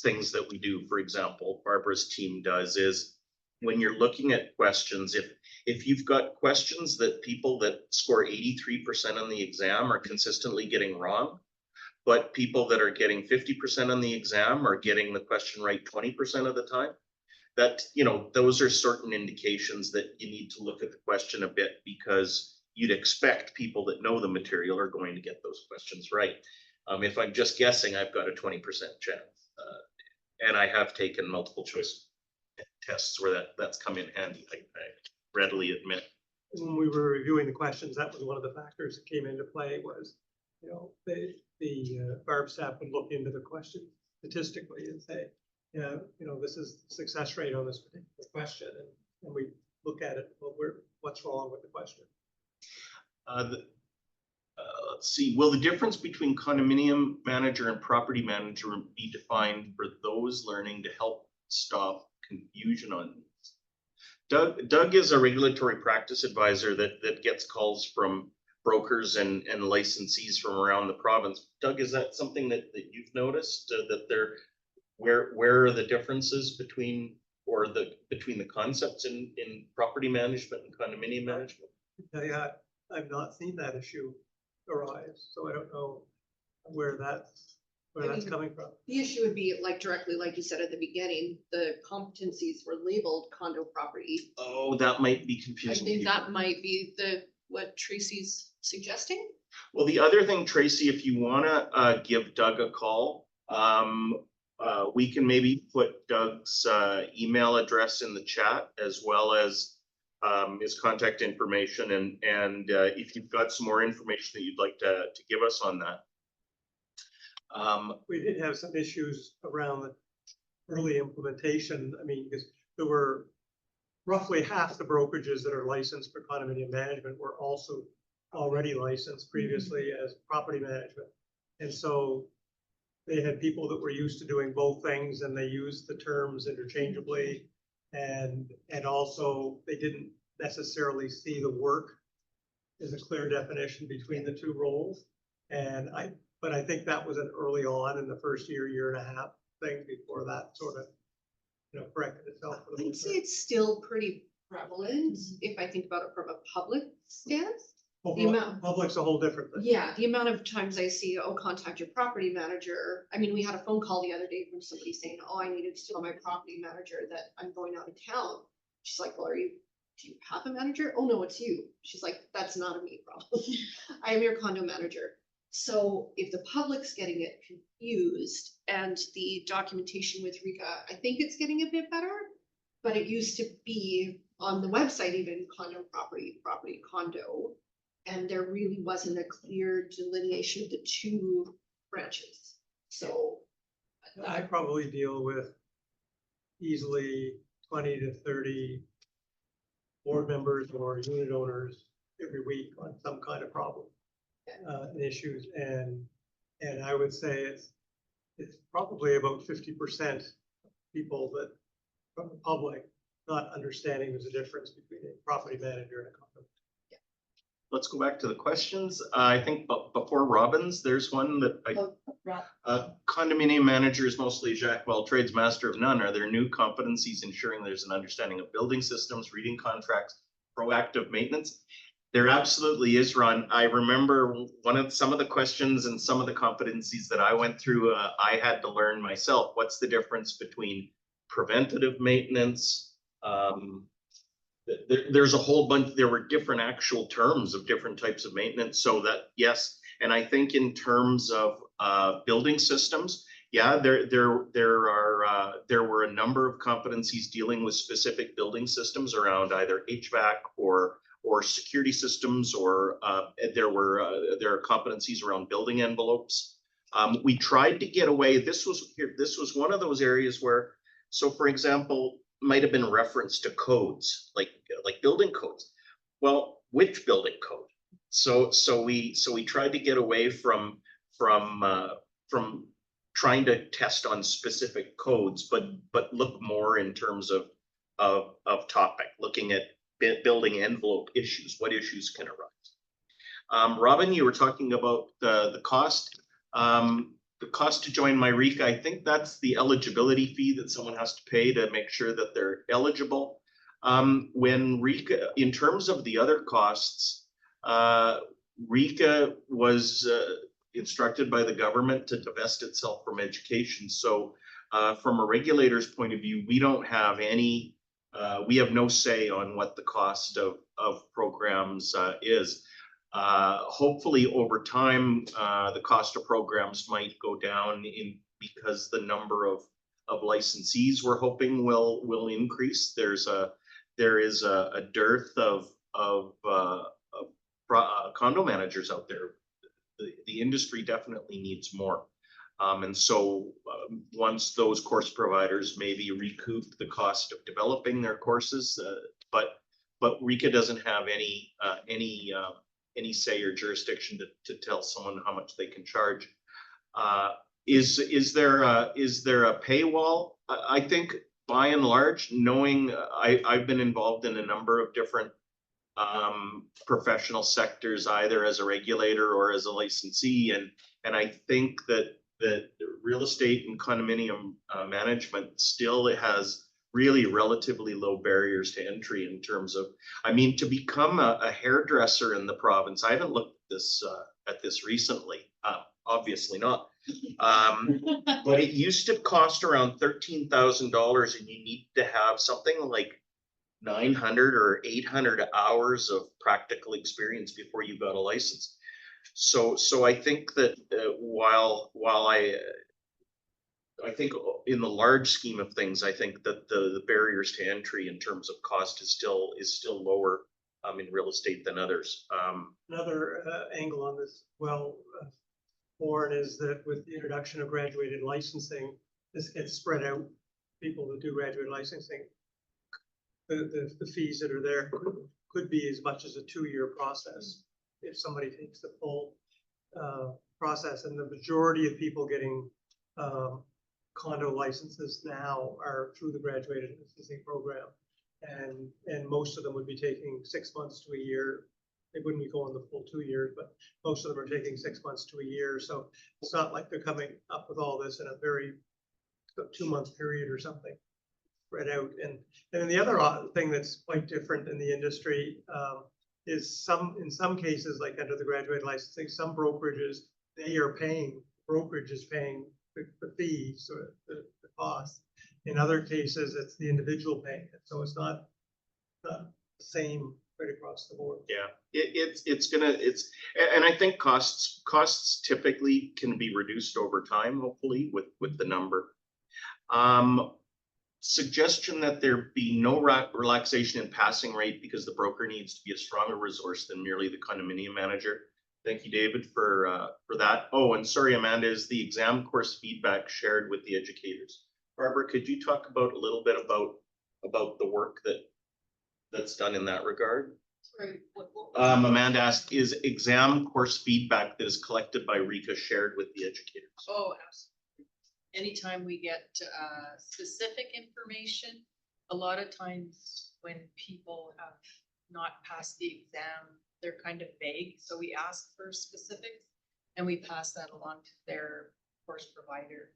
things that we do, for example, Barbara's team does, is when you're looking at questions, if you've got questions that people that score 83% on the exam are consistently getting wrong, but people that are getting 50% on the exam are getting the question right 20% of the time, that, you know, those are certain indications that you need to look at the question a bit, because you'd expect people that know the material are going to get those questions right. If I'm just guessing, I've got a 20% chance. And I have taken multiple choice tests where that's come in handy, I readily admit. When we were reviewing the questions, that was one of the factors that came into play was, you know, the Barb staff would look into the question statistically and say, yeah, you know, this is the success rate on this particular question. And we look at it, well, what's wrong with the question? Let's see, will the difference between condominium manager and property manager be defined for those learning to help stop confusion on these? Doug is a regulatory practice advisor that gets calls from brokers and licensees from around the province. Doug, is that something that you've noticed, that they're, where are the differences between the concepts in property management and condominium management? Yeah, I've not seen that issue arise, so I don't know where that's coming from. The issue would be like directly, like you said at the beginning, the competencies were labeled condo property. Oh, that might be I confusing. think that might be what Tracy's suggesting. Well, the other thing, Tracy, if you wanna give Doug a call, we can maybe put Doug's email address in the chat, as well as his contact information, and if you've got some more information that you'd like to give us on that. We did have some issues around the early implementation. I mean, because there were roughly half the brokerages that are licensed for condominium management were also already licensed previously as property management. And so they had people that were used to doing both things, and they used the terms interchangeably. And also they didn't necessarily see the work as a clear definition between the two roles. But I think that was an early on in the first year and a half thing before that sort of, you know, corrected itself. I'd say it's still pretty prevalent if I think about it from a public stance. Public's a whole different thing. Yeah, the amount of times I see, oh, contact your property manager. I mean, we had a phone call the other day from somebody saying, oh, I needed to tell my property manager that I'm going out of town. She's like, well, do you have a manager? Oh, no, it's you. She's like, that's not a me problem. I am your condo manager. So if the public's getting it confused, and the documentation with Rika, I think it's getting a bit better, but it used to be on the website, even condo property condo. And there really wasn't a clear delineation of the two branches. So I probably deal with easily 20 to 30 board members or unit owners every week on some kind of problem, issues. And I would say it's probably about 50% people that from the public not understanding there's a difference between a property manager and a condo. Let's go back to the questions. I think before Robbins, there's one that condominium managers, mostly Jack of all trades, master of none. Are there new competencies ensuring there's an understanding of building systems, reading contracts, proactive maintenance? There absolutely is, Ron. I remember some of the questions and some of the competencies that I went through, I had to learn myself. What's the difference between preventative maintenance. There's a whole bunch, there were different actual terms of different types of maintenance, so that, yes. And I think in terms of building systems, yeah, there were a number of competencies dealing with specific building systems around either HVAC or security systems, or there are competencies around building envelopes. We tried to get away. This was one of those areas where, so for example, might have been reference to codes, like building codes. Well, which building code? So we tried to get away from trying to test on specific codes, but look more in terms of topic, looking at building envelope issues. What issues can arise? Robin, you were talking about the cost. The cost to join MyRECA, I think that's the eligibility fee that someone has to pay to make sure that they're eligible. When RECA, in terms of the other costs, RECA was instructed by the government to divest itself from education. So from a regulator's point of view, we don't have any, we have no say on what the cost of programs is. Hopefully over time, the cost of programs might go down because the number of licensees we're hoping will increase. There is a dearth of condo managers out there. The industry definitely needs more. And so once those course providers maybe recoup the cost of developing their courses, but RECA doesn't have any say or jurisdiction to tell someone how much they can charge. Is there a paywall? I think by and large, knowing I've been involved in a number of different professional sectors, either as a regulator or as a licensee, and I think that real estate and condominium management still has really relatively low barriers to entry in terms of, I mean, to become a hairdresser in the province. I haven't looked at this recently, obviously not. But it used to cost around $13,000, and you need to have something like 900 or 800 hours of practical experience before you got a license. So I think that while I think in the large scheme of things, I think that the barriers to entry in terms of cost is still lower in real estate than others. Another angle on this, Warren, is that with the introduction of graduated licensing, this gets spread out. People who do graduate licensing, the fees that are there could be as much as a 2-year process if somebody takes the full process. And the majority of people getting condo licenses now are through the graduated licensing program, and most of them would be taking 6 months to a year. They wouldn't be going the full 2 years, but most of them are taking 6 months to a year. So it's not like they're coming up with all this in a very 2-month period or something spread out. And then the other thing that's quite different in the industry is in some cases, like under the graduate licensing, some brokerages, brokerage is paying the fees or the cost. In other cases, it's the individual paying it. So it's not the same right across the board. Yeah, and I think costs typically can be reduced over time, hopefully with the number. Suggestion that there be no relaxation in passing rate because the broker needs to be a stronger resource than merely the condominium manager. Thank you, David, for that. Oh, and sorry, Amanda, is the exam course feedback shared with the educators? Barbara, could you talk a little bit about the work that's done in that regard? Sorry, what Amanda asked, is exam course feedback that is collected by RECA shared with the educators? Oh, absolutely. Anytime we get specific information, a lot of times when people have not passed the exam, they're kind of vague. So we ask for specifics and we pass that along to their course provider.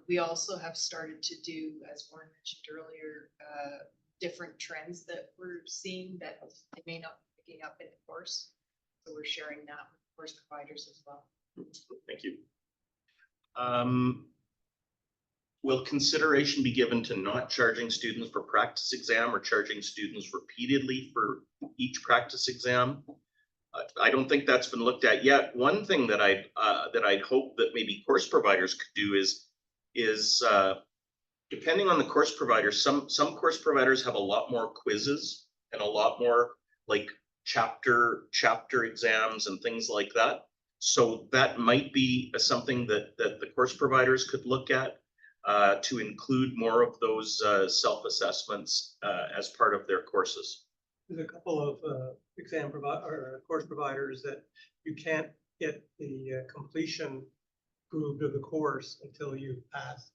We also have started to do, as Warren mentioned earlier, different trends that we're seeing that they may not be picking up in the course. So we're sharing that with course providers as well. Thank you. will consideration be given to not charging students for practice exam or charging students repeatedly for each practice exam? I don't think that's been looked at yet. One thing that I'd hope that maybe course providers could do is depending on the course provider, some course providers have a lot more quizzes and a lot more like chapter exams and things like that. So that might be something that the course providers could look at to include more of those self-assessments as part of their courses. There's a couple of exam or course providers that you can't get the completion proved of the course until you pass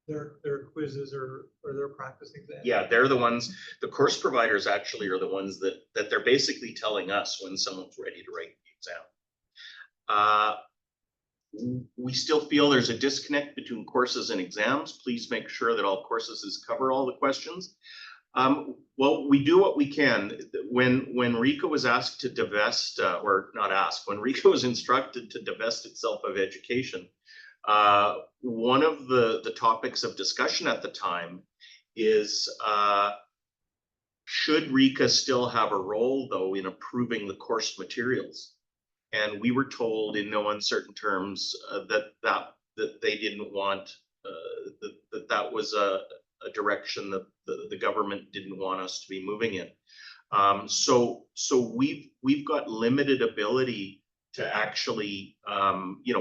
their quizzes or their practice exam. Yeah, they're the ones, the course providers actually are the ones that they're basically telling us when someone's ready to write the exam. We still feel there's a disconnect between courses and exams. Please make sure that all courses cover all the questions. Well, we do what we can. When Rika was asked to divest, or not asked, when Rika was instructed to divest itself of education, one of the topics of discussion at the time is should Rika still have a role though in approving the course materials? And we were told in no uncertain terms that they didn't want that was a direction that the government didn't want us to be moving in. So we've got limited ability to actually,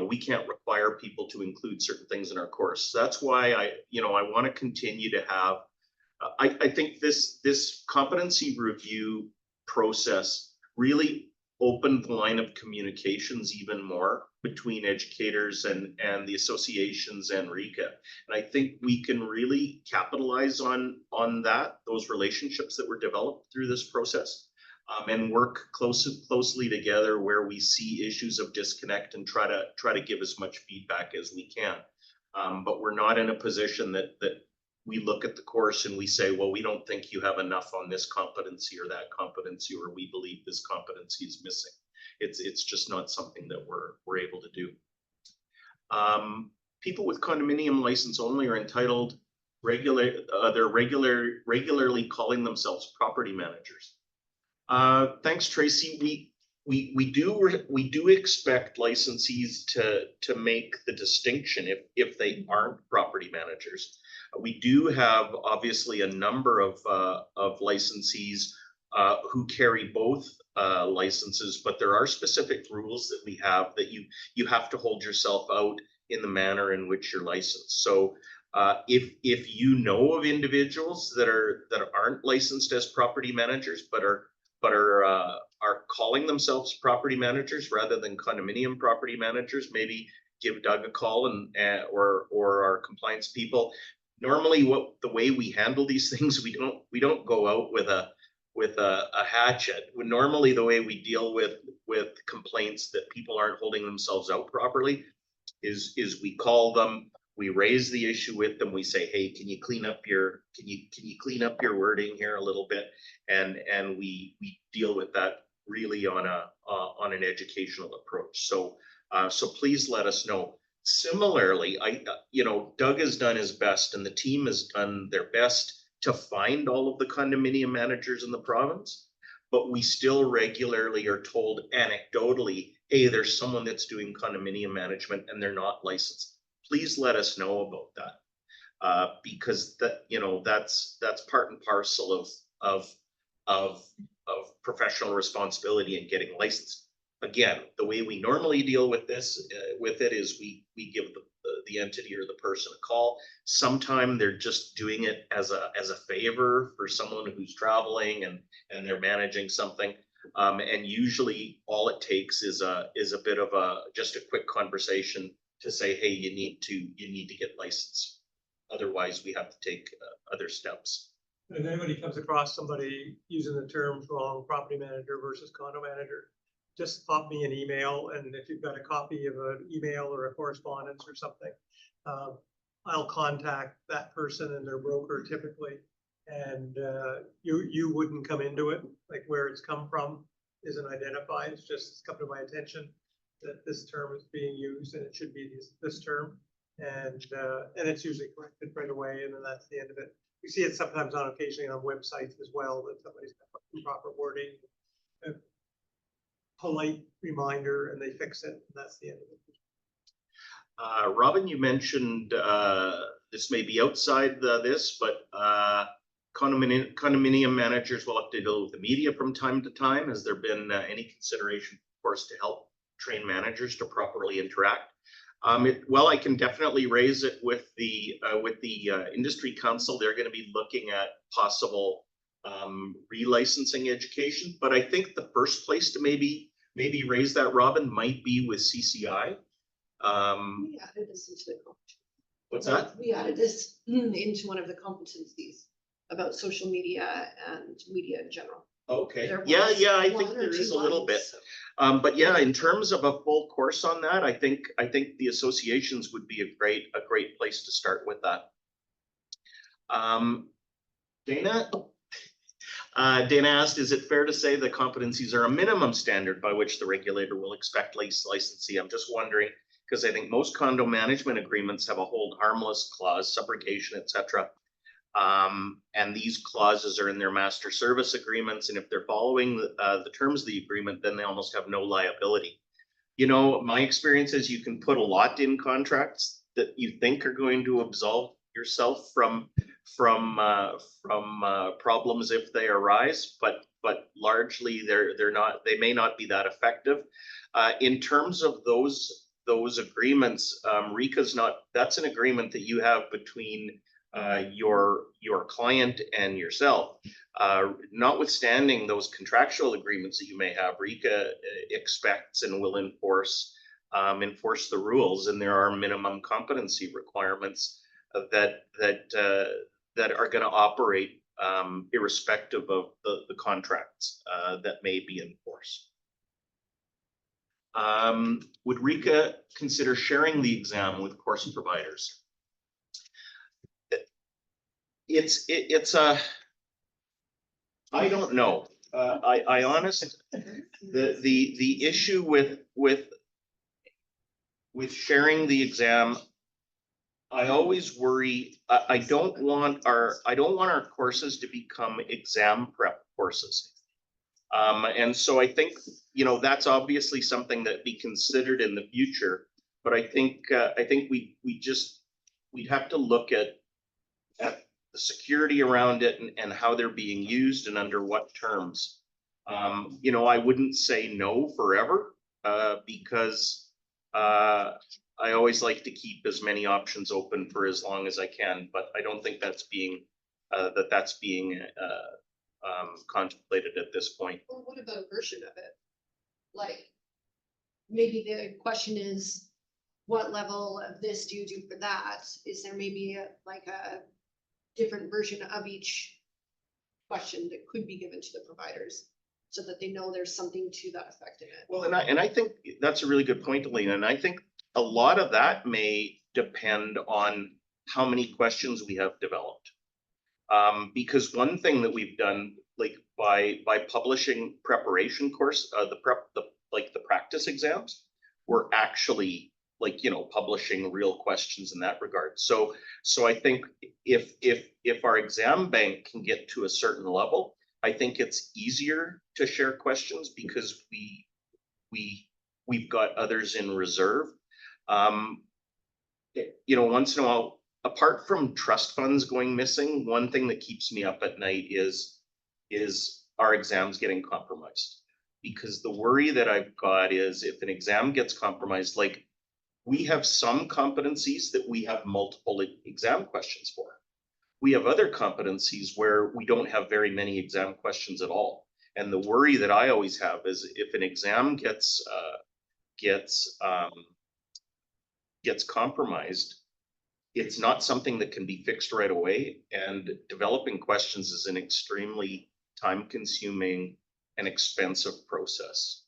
we can't require people to include certain things in our course. That's why I want to continue to have, I think this competency review process really opened the line of communications even more between educators and the associations and Rika. And I think we can really capitalize on those relationships that were developed through this process, and work closely together where we see issues of disconnect and try to give as much feedback as we can. But we're not in a position that we look at the course and we say, well, we don't think you have enough on this competency or that competency, or we believe this competency is missing. It's just not something that we're able to do. People with condominium license only are entitled they're regularly calling themselves property managers. Thanks, Tracy. We do expect licensees to make the distinction if they aren't property managers. We do have obviously a number of licensees who carry both licenses, but there are specific rules that we have that you have to hold yourself out in the manner in which you're licensed. So if you know of individuals that aren't licensed as property managers but are calling themselves property managers rather than condominium property managers, maybe give Doug a call or our compliance people. Normally, the way we handle these things, we don't go out with a hatchet. Normally, the way we deal with complaints that people aren't holding themselves out properly is we call them, we raise the issue with them, we say, hey, can you clean up your wording here a little bit, and we deal with that really on an educational approach. So please let us know. Similarly, Doug has done his best and the team has done their best to find all of the condominium managers in the province, but we still regularly are told anecdotally, hey, there's someone that's doing condominium management and they're not licensed. Please let us know about that, because that's part and parcel of professional responsibility in getting licensed. Again, the way we normally deal with it is we give the entity or the person a call. Sometimes they're just doing it as a favor for someone who's traveling and they're managing something. And usually all it takes is a bit of just a quick conversation to say, hey, you need to get licensed. Otherwise, we have to take other steps. If anybody comes across somebody using the terms wrong, property manager versus condo manager, just pop me an email, and if you've got a copy of an email or a correspondence or something, I'll contact that person and their broker typically, and you wouldn't come into it, like where it's come from isn't identified. It's just come to my attention that this term is being used and it should be this term. And it's usually corrected right away, and then that's the end of it. We see it sometimes on occasionally on websites as well, that somebody's got improper wording, a polite reminder, and they fix it, and that's the end of it. Robin, you mentioned, this may be outside this, but condominium managers will have to deal with the media from time to time. Has there been any consideration, of course, to help train managers to properly interact? Well, I can definitely raise it with the industry council. They're going to be looking at possible relicensing education, but I think the first place to maybe raise that, Robin, might be with CCI. We added this into the What's that? We added this into one of the competencies about social media and media in general. Okay. There Yeah, was I one think or there two is a little bit. ones, so. But yeah, in terms of a full course on that, I think the associations would be a great place to start with that. Dana? Dana asked, is it fair to say that competencies are a minimum standard by which the regulator will expect licensee? I'm just wondering, because I think most condo management agreements have a hold harmless clause, subrogation, etc. And these clauses are in their master service agreements. And if they're following the terms of the agreement, then they almost have no liability. You know, my experience is you can put a lot in contracts that you think are going to absolve yourself from problems if they arise, but largely they're not. They may not be that effective. In terms of those agreements, RECA's not. That's an agreement that you have between your client and yourself. Notwithstanding those contractual agreements that you may have, RECA expects and will enforce the rules, and there are minimum competency requirements that are going to operate irrespective of the contracts that may be in force. Would RECA consider sharing the exam with course providers? It's a, I don't know. I honestly, the issue with sharing the exam, I always worry. I don't want our courses to become exam prep courses. And so I think, you know, that's obviously something that be considered in the future. But I think we'd have to look at the security around it and how they're being used and under what terms. You know, I wouldn't say no forever because I always like to keep as many options open for as long as I can, but I don't think that's being contemplated at this point. Well, what about a version of it? Like, maybe the question is, what level of this do you do for that? Is there maybe a different version of each question that could be given to the providers so that they know there's something to that effect in it? Well, and I think that's a really good point, Alina. And I think a lot of that may depend on how many questions we have developed. Because one thing that we've done, like by publishing preparation course, the practice exams, we're actually publishing real questions in that regard. So I think if our exam bank can get to a certain level, I think it's easier to share questions because we've got others in reserve. Once in a while, apart from trust funds going missing, one thing that keeps me up at night is our exams getting compromised. Because the worry that I've got is if an exam gets compromised, like we have some competencies that we have multiple exam questions for. We have other competencies where we don't have very many exam questions at all. And the worry that I always have is if an exam gets compromised, it's not something that can be fixed right away. And developing questions is an extremely time-consuming and expensive process.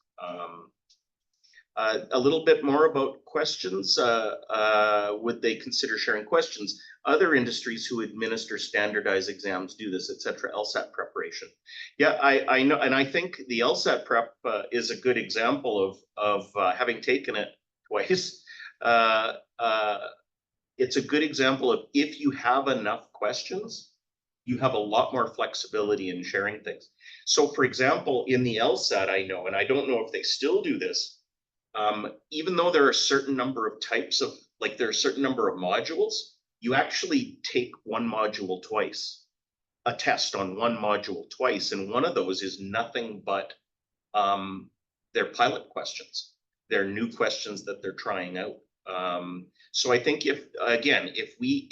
A little bit more about questions. Would they consider sharing questions? Other industries who administer standardized exams do this, etc. LSAT preparation. Yeah, I know, and I think the LSAT prep is a good example of having taken it twice. it's a good example of if you have enough questions, you have a lot more flexibility in sharing things. So for example, in the LSAT, I know, and I don't know if they still do this, even though there are a certain number of types of, like there are a certain number of modules, you actually take one module twice, a test on one module twice. And one of those is nothing but their pilot questions. They're new questions that they're trying out. So I think if we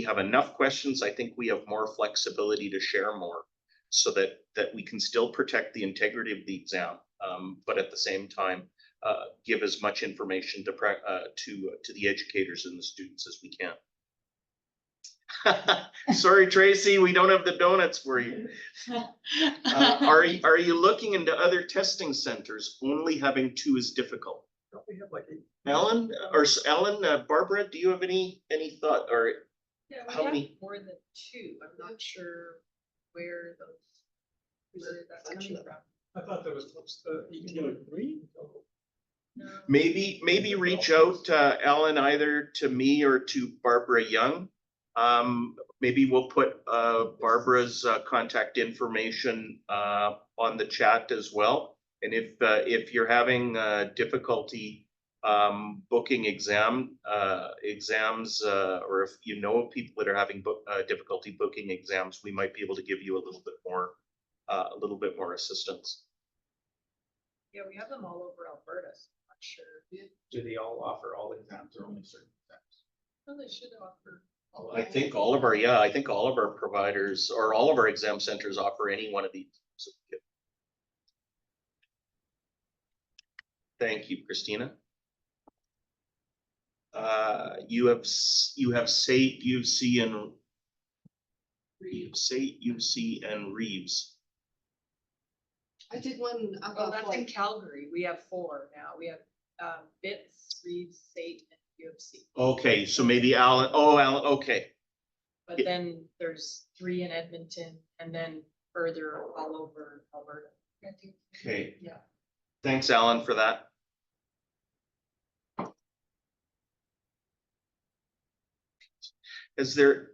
have enough questions, I think we have more flexibility to share more, so that we can still protect the integrity of the exam, but at the same time give as much information to the educators and the students as we can. Sorry, Tracy, we don't have the donuts for you. Are you looking into other testing centers? Only having 2 is difficult. Don't we have like Ellen, Barbara, do you have any thought, or Yeah, How we have many- more than 2. I'm not sure where that's coming from. I thought there was 18. No. maybe reach out, Ellen, either to me or to Barbara Young. Maybe we'll put Barbara's contact information on the chat as well. And if you're having difficulty booking exams, or if you know of people that are having difficulty booking exams, we might be able to give you a little bit more assistance. Yeah, we have them all over Alberta, so I'm not sure. Do they all offer all exams or only certain exams? Well, they should offer. I think all of our providers or all of our exam centers offer any one of these. Thank you, Christina. You have SAIT, UC, and Reeves. I did one up Oh, off that's in like, Calgary. We have 4 now. We have BITS, Reeves, SAIT, and UFC. Okay, so maybe Alan. Oh, Alan. Okay. But then there's 3 in Edmonton, and then further all over Alberta. Okay. Yeah. Thanks, Alan, for that. Has there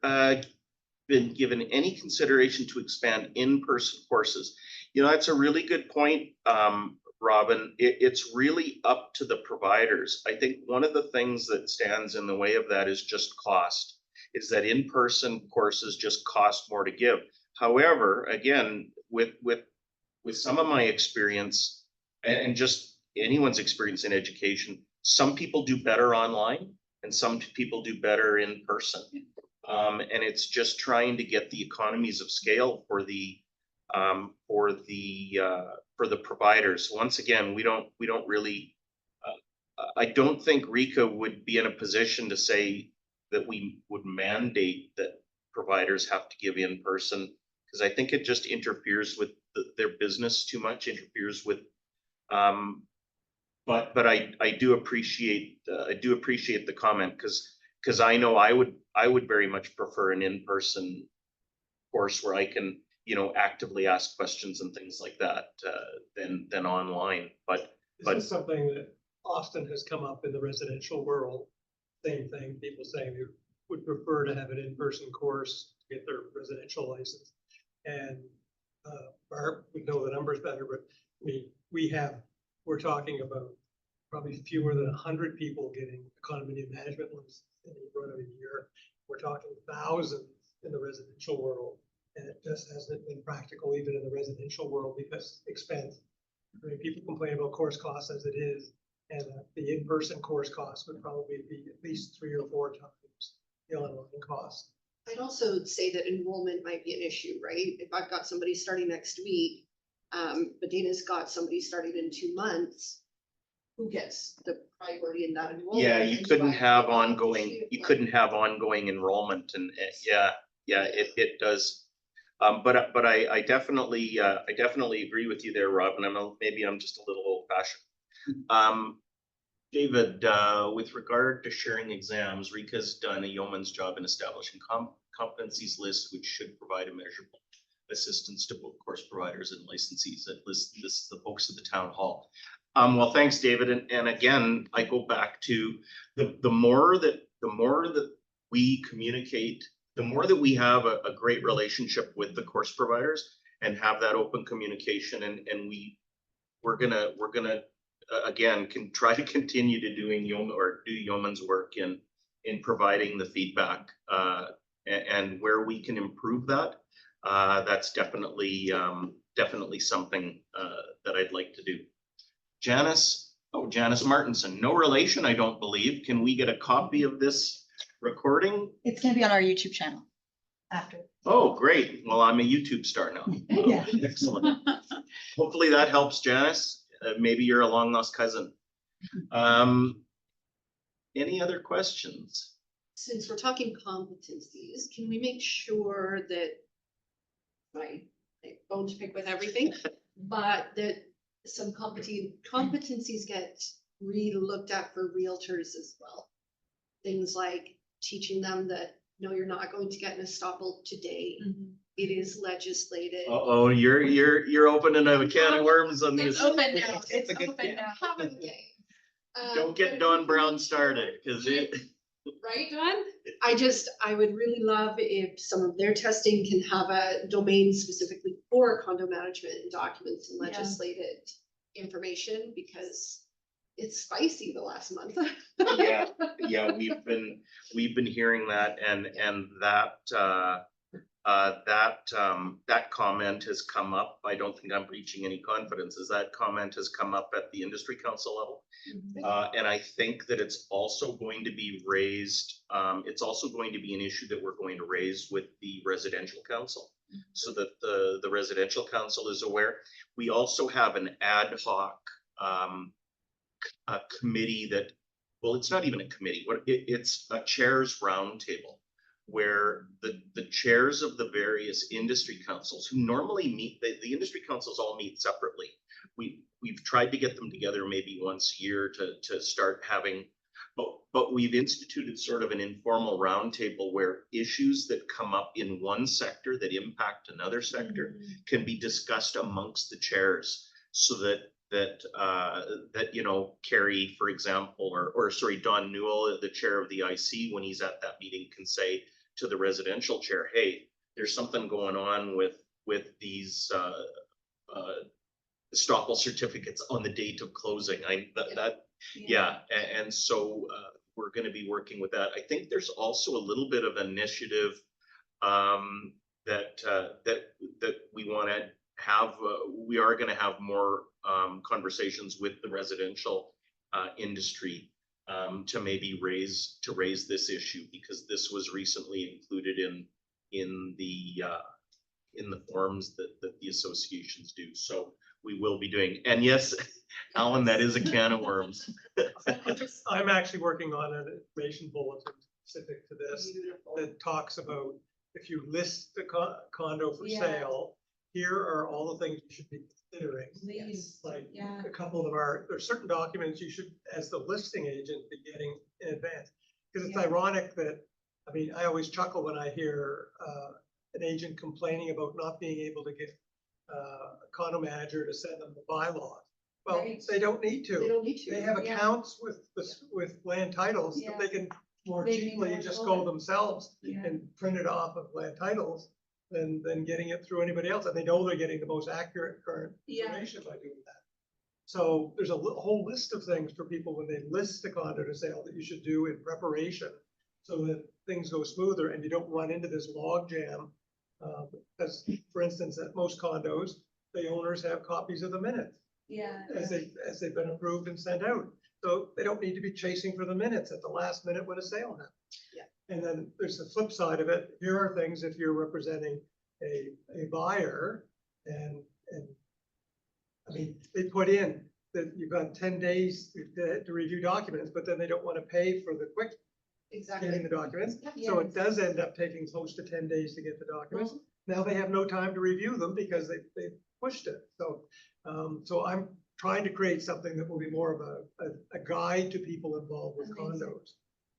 been given any consideration to expand in-person courses? You know, that's a really good point, Robin. It's really up to the providers. I think one of the things that stands in the way of that is just cost, is that in-person courses just cost more to give. However, again, with some of my experience and just anyone's experience in education, some people do better online and some people do better in person. And it's just trying to get the economies of scale for the providers. Once again, we don't really. I don't think Rika would be in a position to say that we would mandate that providers have to give in person, because I think it just interferes with their business too much. Interferes with. But I do appreciate the comment, because I know I would very much prefer an in-person course where I can, actively ask questions and things like that than online. But This is something that often has come up in the residential world. Same thing, people saying they would prefer to have an in-person course to get their residential license. And Barb would know the numbers better, but we're talking about probably fewer than 100 people getting a condominium management license in the run of a year. We're talking thousands in the residential world, and it just hasn't been practical even in the residential world because expense. I mean, people complain about course costs as it is, and the in-person course cost would probably be at least 3 or 4 times the online cost. I'd also say that enrollment might be an issue, right? If I've got somebody starting next week, but Dana's got somebody starting in 2 months, who gets the priority in that enrollment? yeah, you And do couldn't I have feel like ongoing. issue? You couldn't have ongoing enrollment, and it does. But I definitely agree with you there, Rob. And maybe I'm just a little old-fashioned. David, with regard to sharing exams, Rika's done a yeoman's job in establishing competencies list, which should provide a measurable assistance to both course providers and licensees. This is the folks at the town hall. Well, thanks, David. And again, I go back to the more that we communicate, the more that we have a great relationship with the course providers and have that open communication, and we're gonna again can try to continue to do yeoman's work in providing the feedback and where we can improve that. That's definitely something that I'd like to do. Janice Martinson, no relation, I don't believe. Can we get a copy of this recording? It's gonna be on our YouTube channel after. Oh, great. Well, I'm a YouTube star now. Yeah. Excellent. Hopefully that helps, Janice. Maybe you're a long lost cousin. Any other questions? Since we're talking competencies, can we make sure that I bone to pick with everything, but that some competencies get re-looked at for realtors as well? Things like teaching them that, no, you're not going to get an estoppel today. It is legislated. Oh, you're opening a can of worms on this. It's open now. It's It's a good open can. now. Have a game. Don't get Don Brown started, because it. Right, Don? I would really love if some of their testing can have a domain specifically for condo management and documents and Yeah. legislated information, because it's spicy the last month. Yeah, we've been hearing that, and that comment has come up. I don't think I'm breaching any confidences. That comment has come up at the industry council level. And I think that it's also going to be raised, it's also going to be an issue that we're going to raise with the residential council, so that the residential council is aware. We also have an ad hoc committee that, well, it's not even a committee, it's a chairs roundtable, where the chairs of the various industry councils who normally meet, the industry councils all meet separately. We've tried to get them together maybe once a year to start having, but we've instituted sort of an informal roundtable where issues that come up in one sector that impact another sector can be discussed amongst the chairs, so that you know, Carrie, for example, or sorry, Don Newell, the chair of the IC, when he's at that meeting, can say to the residential chair, hey, there's something going on with these estoppel certificates on the date of closing. And so we're going to be working with that. I think there's also a little bit of initiative that we want to have. We are going to have more conversations with the residential industry to maybe raise this issue, because this was recently included in the forms that the associations do. So we will be doing, and yes, Alan, that is a can of worms. I'm actually working on an information bulletin specific to this that talks about, if you list the condo for sale, here are all the things you should be considering. Please. Like a couple of them are, there's certain documents you should, as the listing agent, be getting in advance. Because it's ironic that, I mean, I always chuckle when I hear an agent complaining about not being able to get a condo manager to send them the bylaws. Well, they don't need to. They don't need to. They have accounts with land titles that they can more cheaply just go themselves and print it off of land titles than getting it through anybody else. And they know they're getting the most accurate current information by doing that. So there's a whole list of things for people when they list a condo to sale that you should do in preparation, so that things go smoother and you don't run into this log jam. Because, for instance, at most condos, the owners have copies of the minutes. As they've been approved and sent out. So they don't need to be chasing for the minutes at the last minute when a sale happens. And then there's the flip side of it. Here are things if you're representing a buyer, and I mean, they put in that you've got 10 days to review documents, but then they don't want to pay for the quick getting the documents. So it does end up taking close to 10 days to get the documents. Now they have no time to review them because they pushed it. So so I'm trying to create something that will be more of a guide to people involved with condos.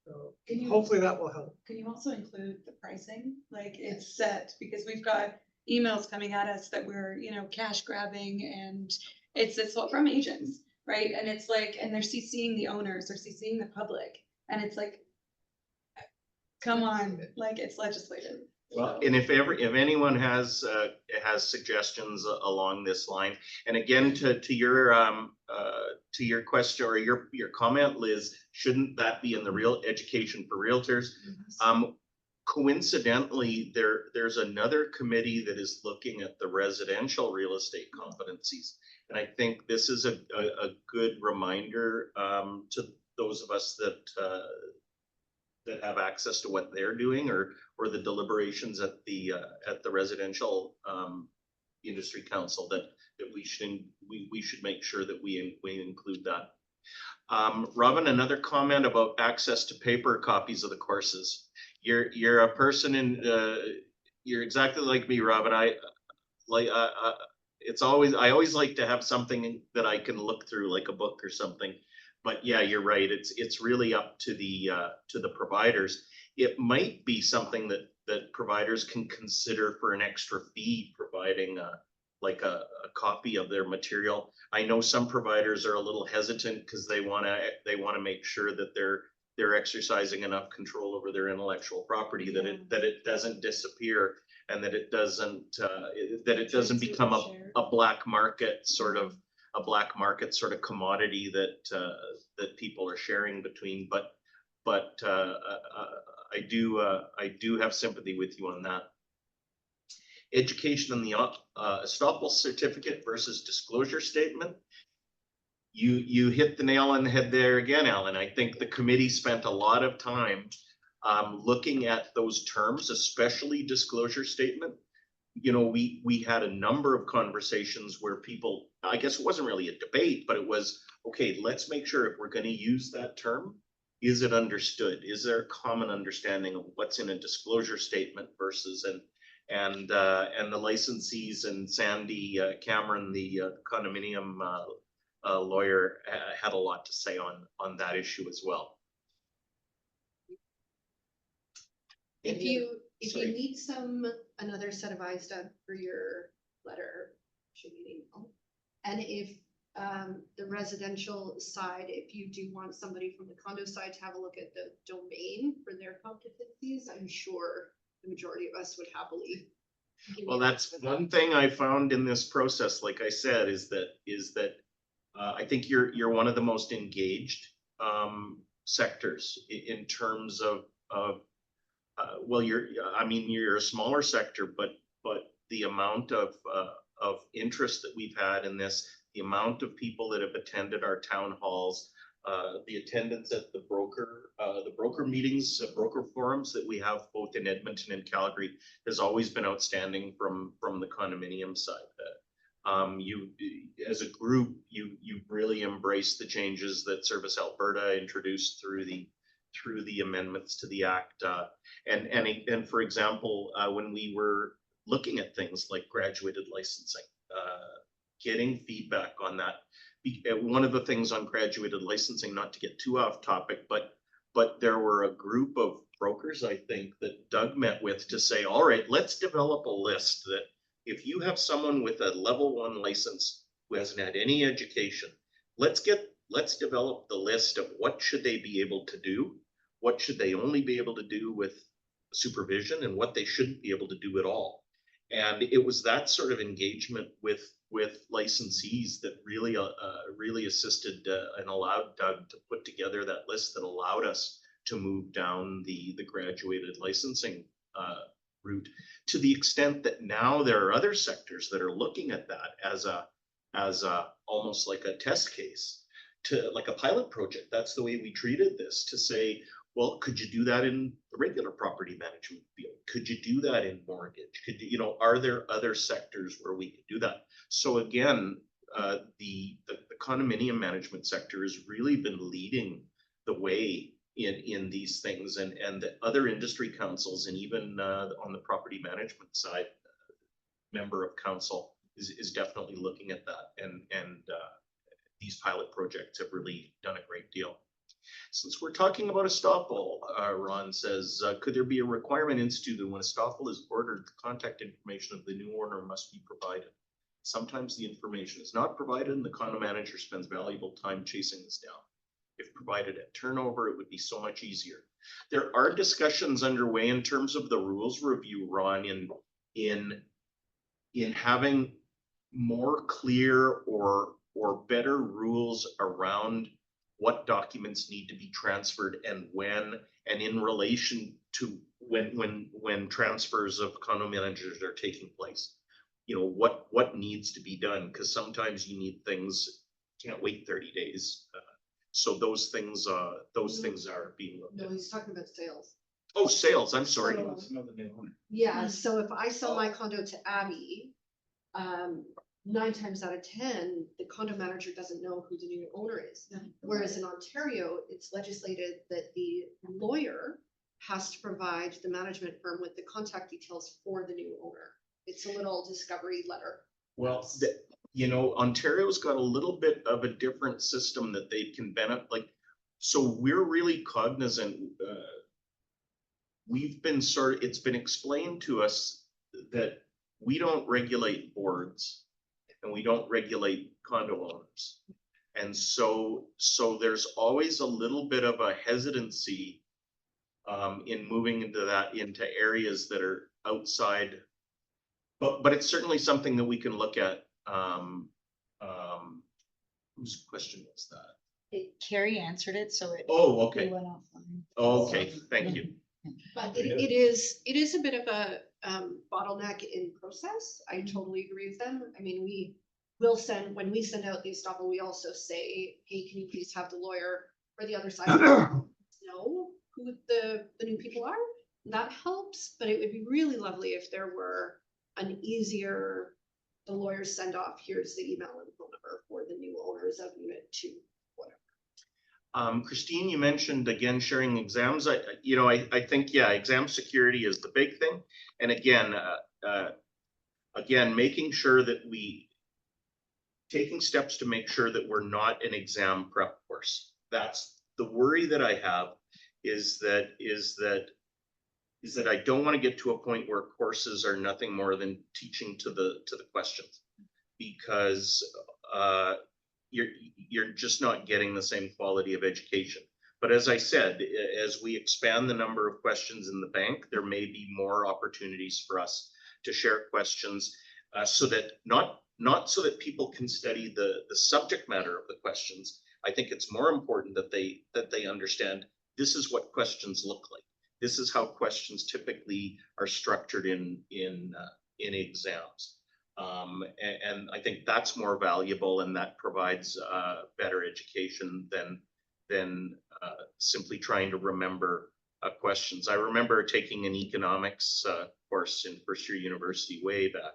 So hopefully that will help. Can you also include the pricing? Like it's set, because we've got emails coming at us that we're, cash grabbing, and it's from agents. right? And it's like, and they're CCing the owners, they're CCing the public, and it's like, come on, like, it's legislative. Well, and if anyone has suggestions along this line, and again, to your question or your comment, Liz, shouldn't that be in the real education for realtors? Coincidentally, there's another committee that is looking at the residential real estate competencies. And I think this is a good reminder to those of us that have access to what they're doing or the deliberations at the residential industry council that we should make sure that we include that. Robin, another comment about access to paper copies of the courses. You're a person you're exactly like me, Robin. I always like to have something that I can look through, like a book or something. But yeah, you're right. It's really up to the providers. It might be something that providers can consider for an extra fee, providing like a copy of their material. I know some providers are a little hesitant because they want to make sure that they're exercising enough control over their intellectual property that it doesn't disappear and that it doesn't become a black market sort of commodity that people are sharing between. But I do have sympathy with you on that. Education on the estoppel certificate versus disclosure statement. You hit the nail on the head there again, Alan. I think the committee spent a lot of time looking at those terms, especially disclosure statement. You know, we had a number of conversations where people, I guess it wasn't really a debate, but it was, okay, let's make sure if we're going to use that term, is it understood? Is there a common understanding of what's in a disclosure statement versus and the licensees, and Sandy Cameron, the condominium lawyer, had a lot to say on that issue as well. If you need another set of eyes done for your letter, should be email. And if the residential side, if you do want somebody from the condo side to have a look at the domain for their competencies, I'm sure the majority of us would happily. Well, that's one thing I found in this process, like I said, is that I think you're one of the most engaged sectors in terms of well, you're a smaller sector, but the amount of interest that we've had in this, the amount of people that have attended our town halls, the attendance at the broker meetings, broker forums that we have both in Edmonton and Calgary has always been outstanding from the condominium side. You, as a group, you really embraced the changes that Service Alberta introduced through the amendments to the Act. And for example, when we were looking at things like graduated licensing, getting feedback on that. One of the things on graduated licensing, not to get too off topic, but there were a group of brokers, I think, that Doug met with to say, all right, let's develop a list that if you have someone with a level 1 license who hasn't had any education, let's develop the list of what should they be able to do, what should they only be able to do with supervision, and what they shouldn't be able to do at all. And it was that sort of engagement with licensees that really assisted and allowed Doug to put together that list that allowed us to move down the graduated licensing route, to the extent that now there are other sectors that are looking at that as a almost like a test case, to like a pilot project. That's the way we treated this, to say, well, could you do that in the regular property management field? Could you do that in mortgage? Could you know, are there other sectors where we could do that? So again, the condominium management sector has really been leading the way in these things, and the other industry councils, and even on the property management side, member of council is definitely looking at that, and these pilot projects have really done a great deal. Since we're talking about estoppel, Ron says, could there be a requirement instituted when estoppel is ordered, the contact information of the new owner must be provided? Sometimes the information is not provided and the condo manager spends valuable time chasing this down. If provided at turnover, it would be so much easier. There are discussions underway in terms of the rules review, Ron, in having more clear or better rules around what documents need to be transferred and when, and in relation to when transfers of condo managers are taking place. You know, what needs to be done, because sometimes you need things, can't wait 30 days. So those things are being looked No, at. he's talking about sales. Oh, sales, I'm sorry. So- Some of the new owner. Yeah, so if I sell my condo to Abby, 9 times out of 10, the condo manager doesn't know who the new owner is. Whereas in Ontario, it's legislated that the lawyer has to provide the management firm with the contact details for the new owner. It's a little discovery letter. Well, you know, Ontario's got a little bit of a different system that they can benefit, like, so we're really cognizant. It's been explained to us that we don't regulate boards and we don't regulate condo owners. And so there's always a little bit of a hesitancy in moving into areas that are outside. But it's certainly something that we can look at. Whose question was that? Carrie answered it, so it. Oh, it okay. went offline. Okay, thank you. But it is a bit of a bottleneck in process. I totally agree with them. I mean, when we send out the estoppel, we also say, hey, can you please have the lawyer for the other side know who the new people are? That helps, but it would be really lovely if there were an easier, the lawyers send off, here's the email and phone number for the new owners of unit 2, whatever. Christine, you mentioned again sharing exams. I think, yeah, exam security is the big thing. And again, making sure that taking steps to make sure that we're not an exam prep course. That's the worry that I have, is that I don't want to get to a point where courses are nothing more than teaching to the questions, because you're just not getting the same quality of education. But as I said, as we expand the number of questions in the bank, there may be more opportunities for us to share questions, so that not so that people can study the subject matter of the questions. I think it's more important that they understand this is what questions look like. This is how questions typically are structured in exams. And I think that's more valuable, and that provides better education than simply trying to remember questions. I remember taking an economics course in first year university way back,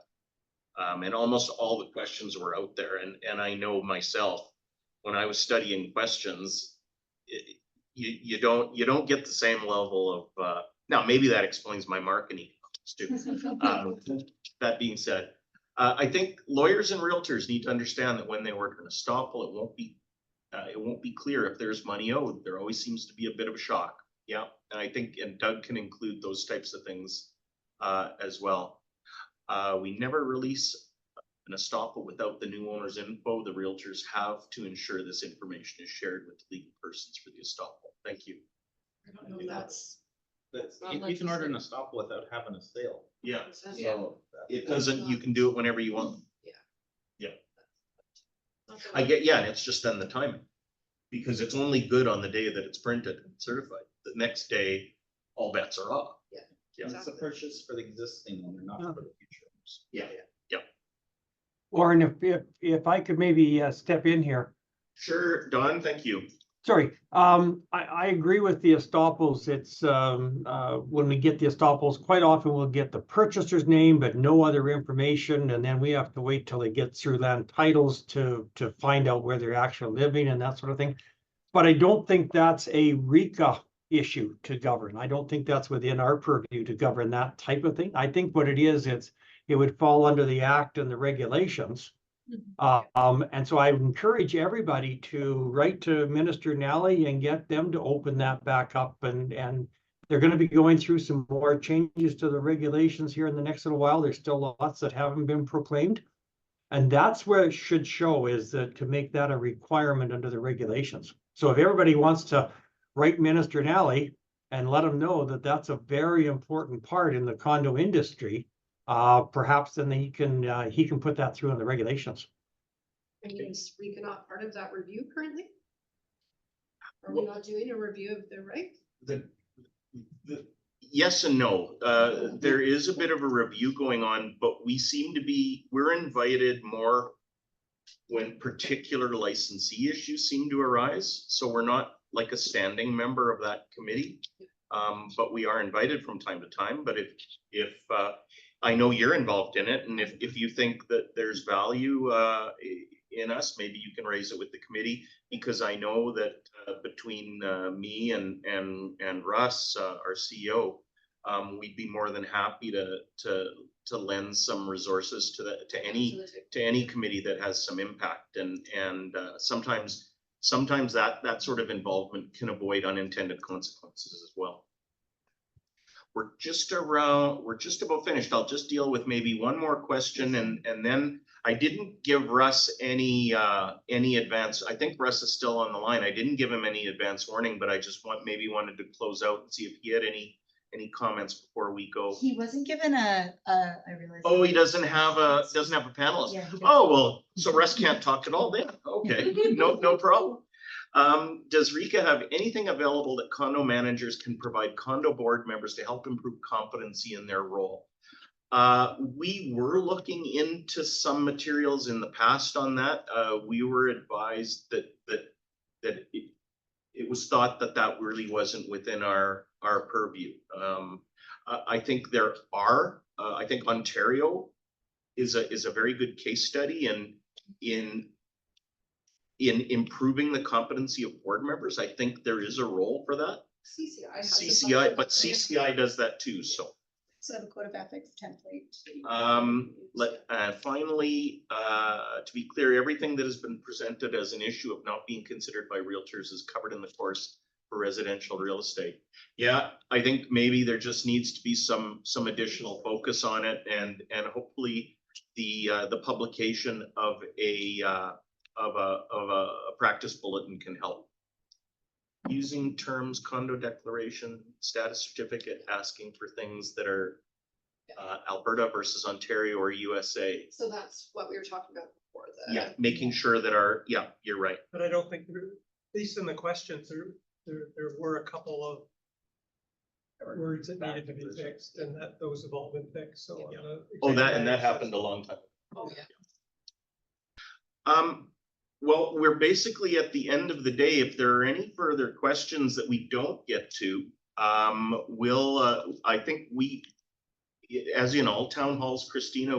and almost all the questions were out there. And I know myself, when I was studying questions, you don't get the same level of, now maybe that explains my marketing too. That being said, I think lawyers and realtors need to understand that when they work an estoppel, it won't be clear if there's money owed. There always seems to be a bit of a shock. Yeah, and I think, and Doug can include those types of things as well. We never release an estoppel without the new owner's info. The realtors have to ensure this information is shared with legal persons for the estoppel. Thank you. I don't know if that's. You can order an estoppel without having a sale. Yeah, Yeah. so it doesn't, you can do it whenever you want. Yeah. I get, yeah, and it's just then the timing, because it's only good on the day that it's printed and certified. The next day, all bets are off. Yeah. It's a purchase for the existing owner, not for the future owners. Yeah. Lauren, if I could maybe step in here. Sure, Don, thank you. Sorry, I agree with the estoppels. It's when we get the estoppels, quite often we'll get the purchaser's name, but no other information. And then we have to wait till they get through land titles to find out where they're actually living and that sort of thing. But I don't think that's a RECA issue to govern. I don't think that's within our purview to govern that type of thing. I think what it is, it would fall under the act and the regulations. And so I would encourage everybody to write to Minister Nally and get them to open that back up. And they're going to be going through some more changes to the regulations here in the next little while. There's still lots that haven't been proclaimed. And that's where it should show, is that to make that a requirement under the regulations. So if everybody wants to write Minister Nally and let them know that that's a very important part in the condo industry, perhaps then he can put that through in the regulations. I mean, is Rika not part of that review currently? Are we not doing a review of their rights? Yes and no. There is a bit of a review going on, but we're invited more when particular licensee issues seem to arise. So we're not like a standing member of that committee. But we are invited from time to time. But if I know you're involved in it, and if you think that there's value in us, maybe you can raise it with the committee, because I know that between me and Russ, our CEO, we'd be more than happy to lend some resources to any committee that has some impact, and sometimes that sort of involvement can avoid unintended consequences as well. We're just about finished. I'll just deal with maybe one more question, and then I didn't give Russ any advance. I think Russ is still on the line. I didn't give him any advance warning, but I just wanted to close out and see if he had any comments before we go. He wasn't given I realized. Oh, he doesn't have a panelist. Yeah, he doesn't. Oh, well, so Russ can't talk at all then. Okay, no problem. Does Rika have anything available that condo managers can provide condo board members to help improve competency in their role? We were looking into some materials in the past on that. We were advised that it was thought that really wasn't within our purview. I think there are. I think Ontario is a very good case study in improving the competency of board members. I think there is a role for that. But CCI does that too. So a code of ethics template. Finally, to be clear, everything that has been presented as an issue of not being considered by realtors is covered in the course for residential real estate. Yeah, I think maybe there just needs to be some additional focus on it, and hopefully the publication of a practice bulletin can help. Using terms condo declaration, status certificate, asking for things that are Alberta versus Ontario or USA. So that's what we were talking about before. Yeah, making sure that you're right. But I don't think, at least in the questions, there were a couple of words that needed to be fixed, and that those have all been fixed. So that happened a long time. Oh, yeah. Well, we're basically at the end of the day. If there are any further questions that we don't get to, I think as in all town halls, Christina,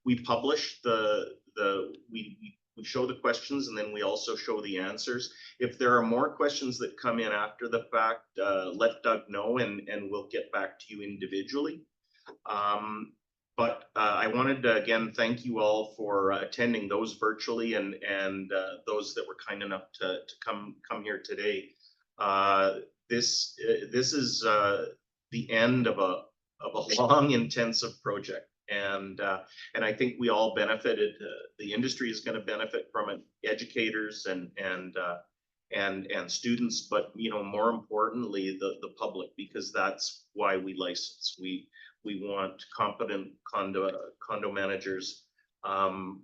we publish we show the questions, and then we also show the answers. If there are more questions that come in after the fact, let Doug know, and we'll get back to you individually. But I wanted to again thank you all for attending, those virtually and those that were kind enough to come here today. This is the end of a long, intensive project, and I think we all benefited. The industry is going to benefit from it, educators and students, but more importantly the public, because that's why we license. We want competent condo managers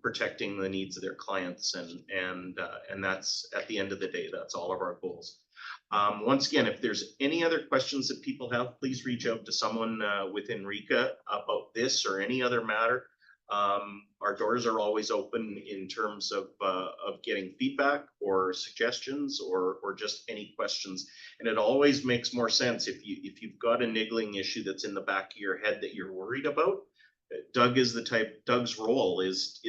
protecting the needs of their clients, and that's, at the end of the day, that's all of our goals. Once again, if there's any other questions that people have, please reach out to someone within Rika about this or any other matter. Our doors are always open in terms of getting feedback or suggestions or just any questions. And it always makes more sense if you've got a niggling issue that's in the back of your head that you're worried about. Doug's role is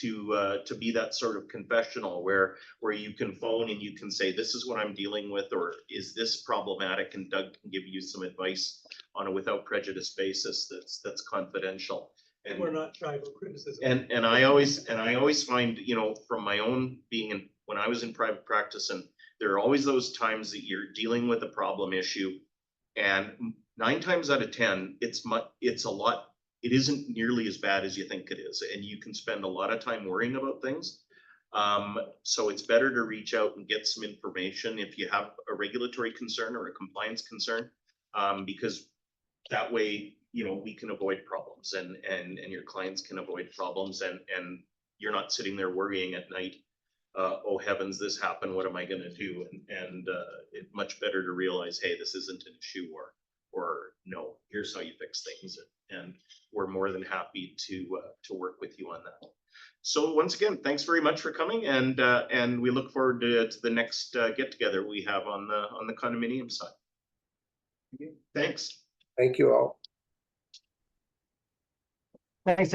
to be that sort of confessional where you can phone and you can say, this is what I'm dealing with, or is this problematic, and Doug can give you some advice on a without prejudice basis that's confidential. And we're not tribal criticism. And I always find, from my own when I was in private practice, and there are always those times that you're dealing with a problem issue, and 9 times out of 10, it's a lot it isn't nearly as bad as you think it is, and you can spend a lot of time worrying about things. So it's better to reach out and get some information if you have a regulatory concern or a compliance concern, because that way, you know, we can avoid problems and your clients can avoid problems, and you're not sitting there worrying at night, oh heavens, this happened, what am I gonna do? And it's much better to realize, hey, this isn't an issue, or no, here's how you fix things. And we're more than happy to work with you on that. So once again, thanks very much for coming, and we look forward to the next get together we have on the condominium side. Thanks. Thank you all. Thanks,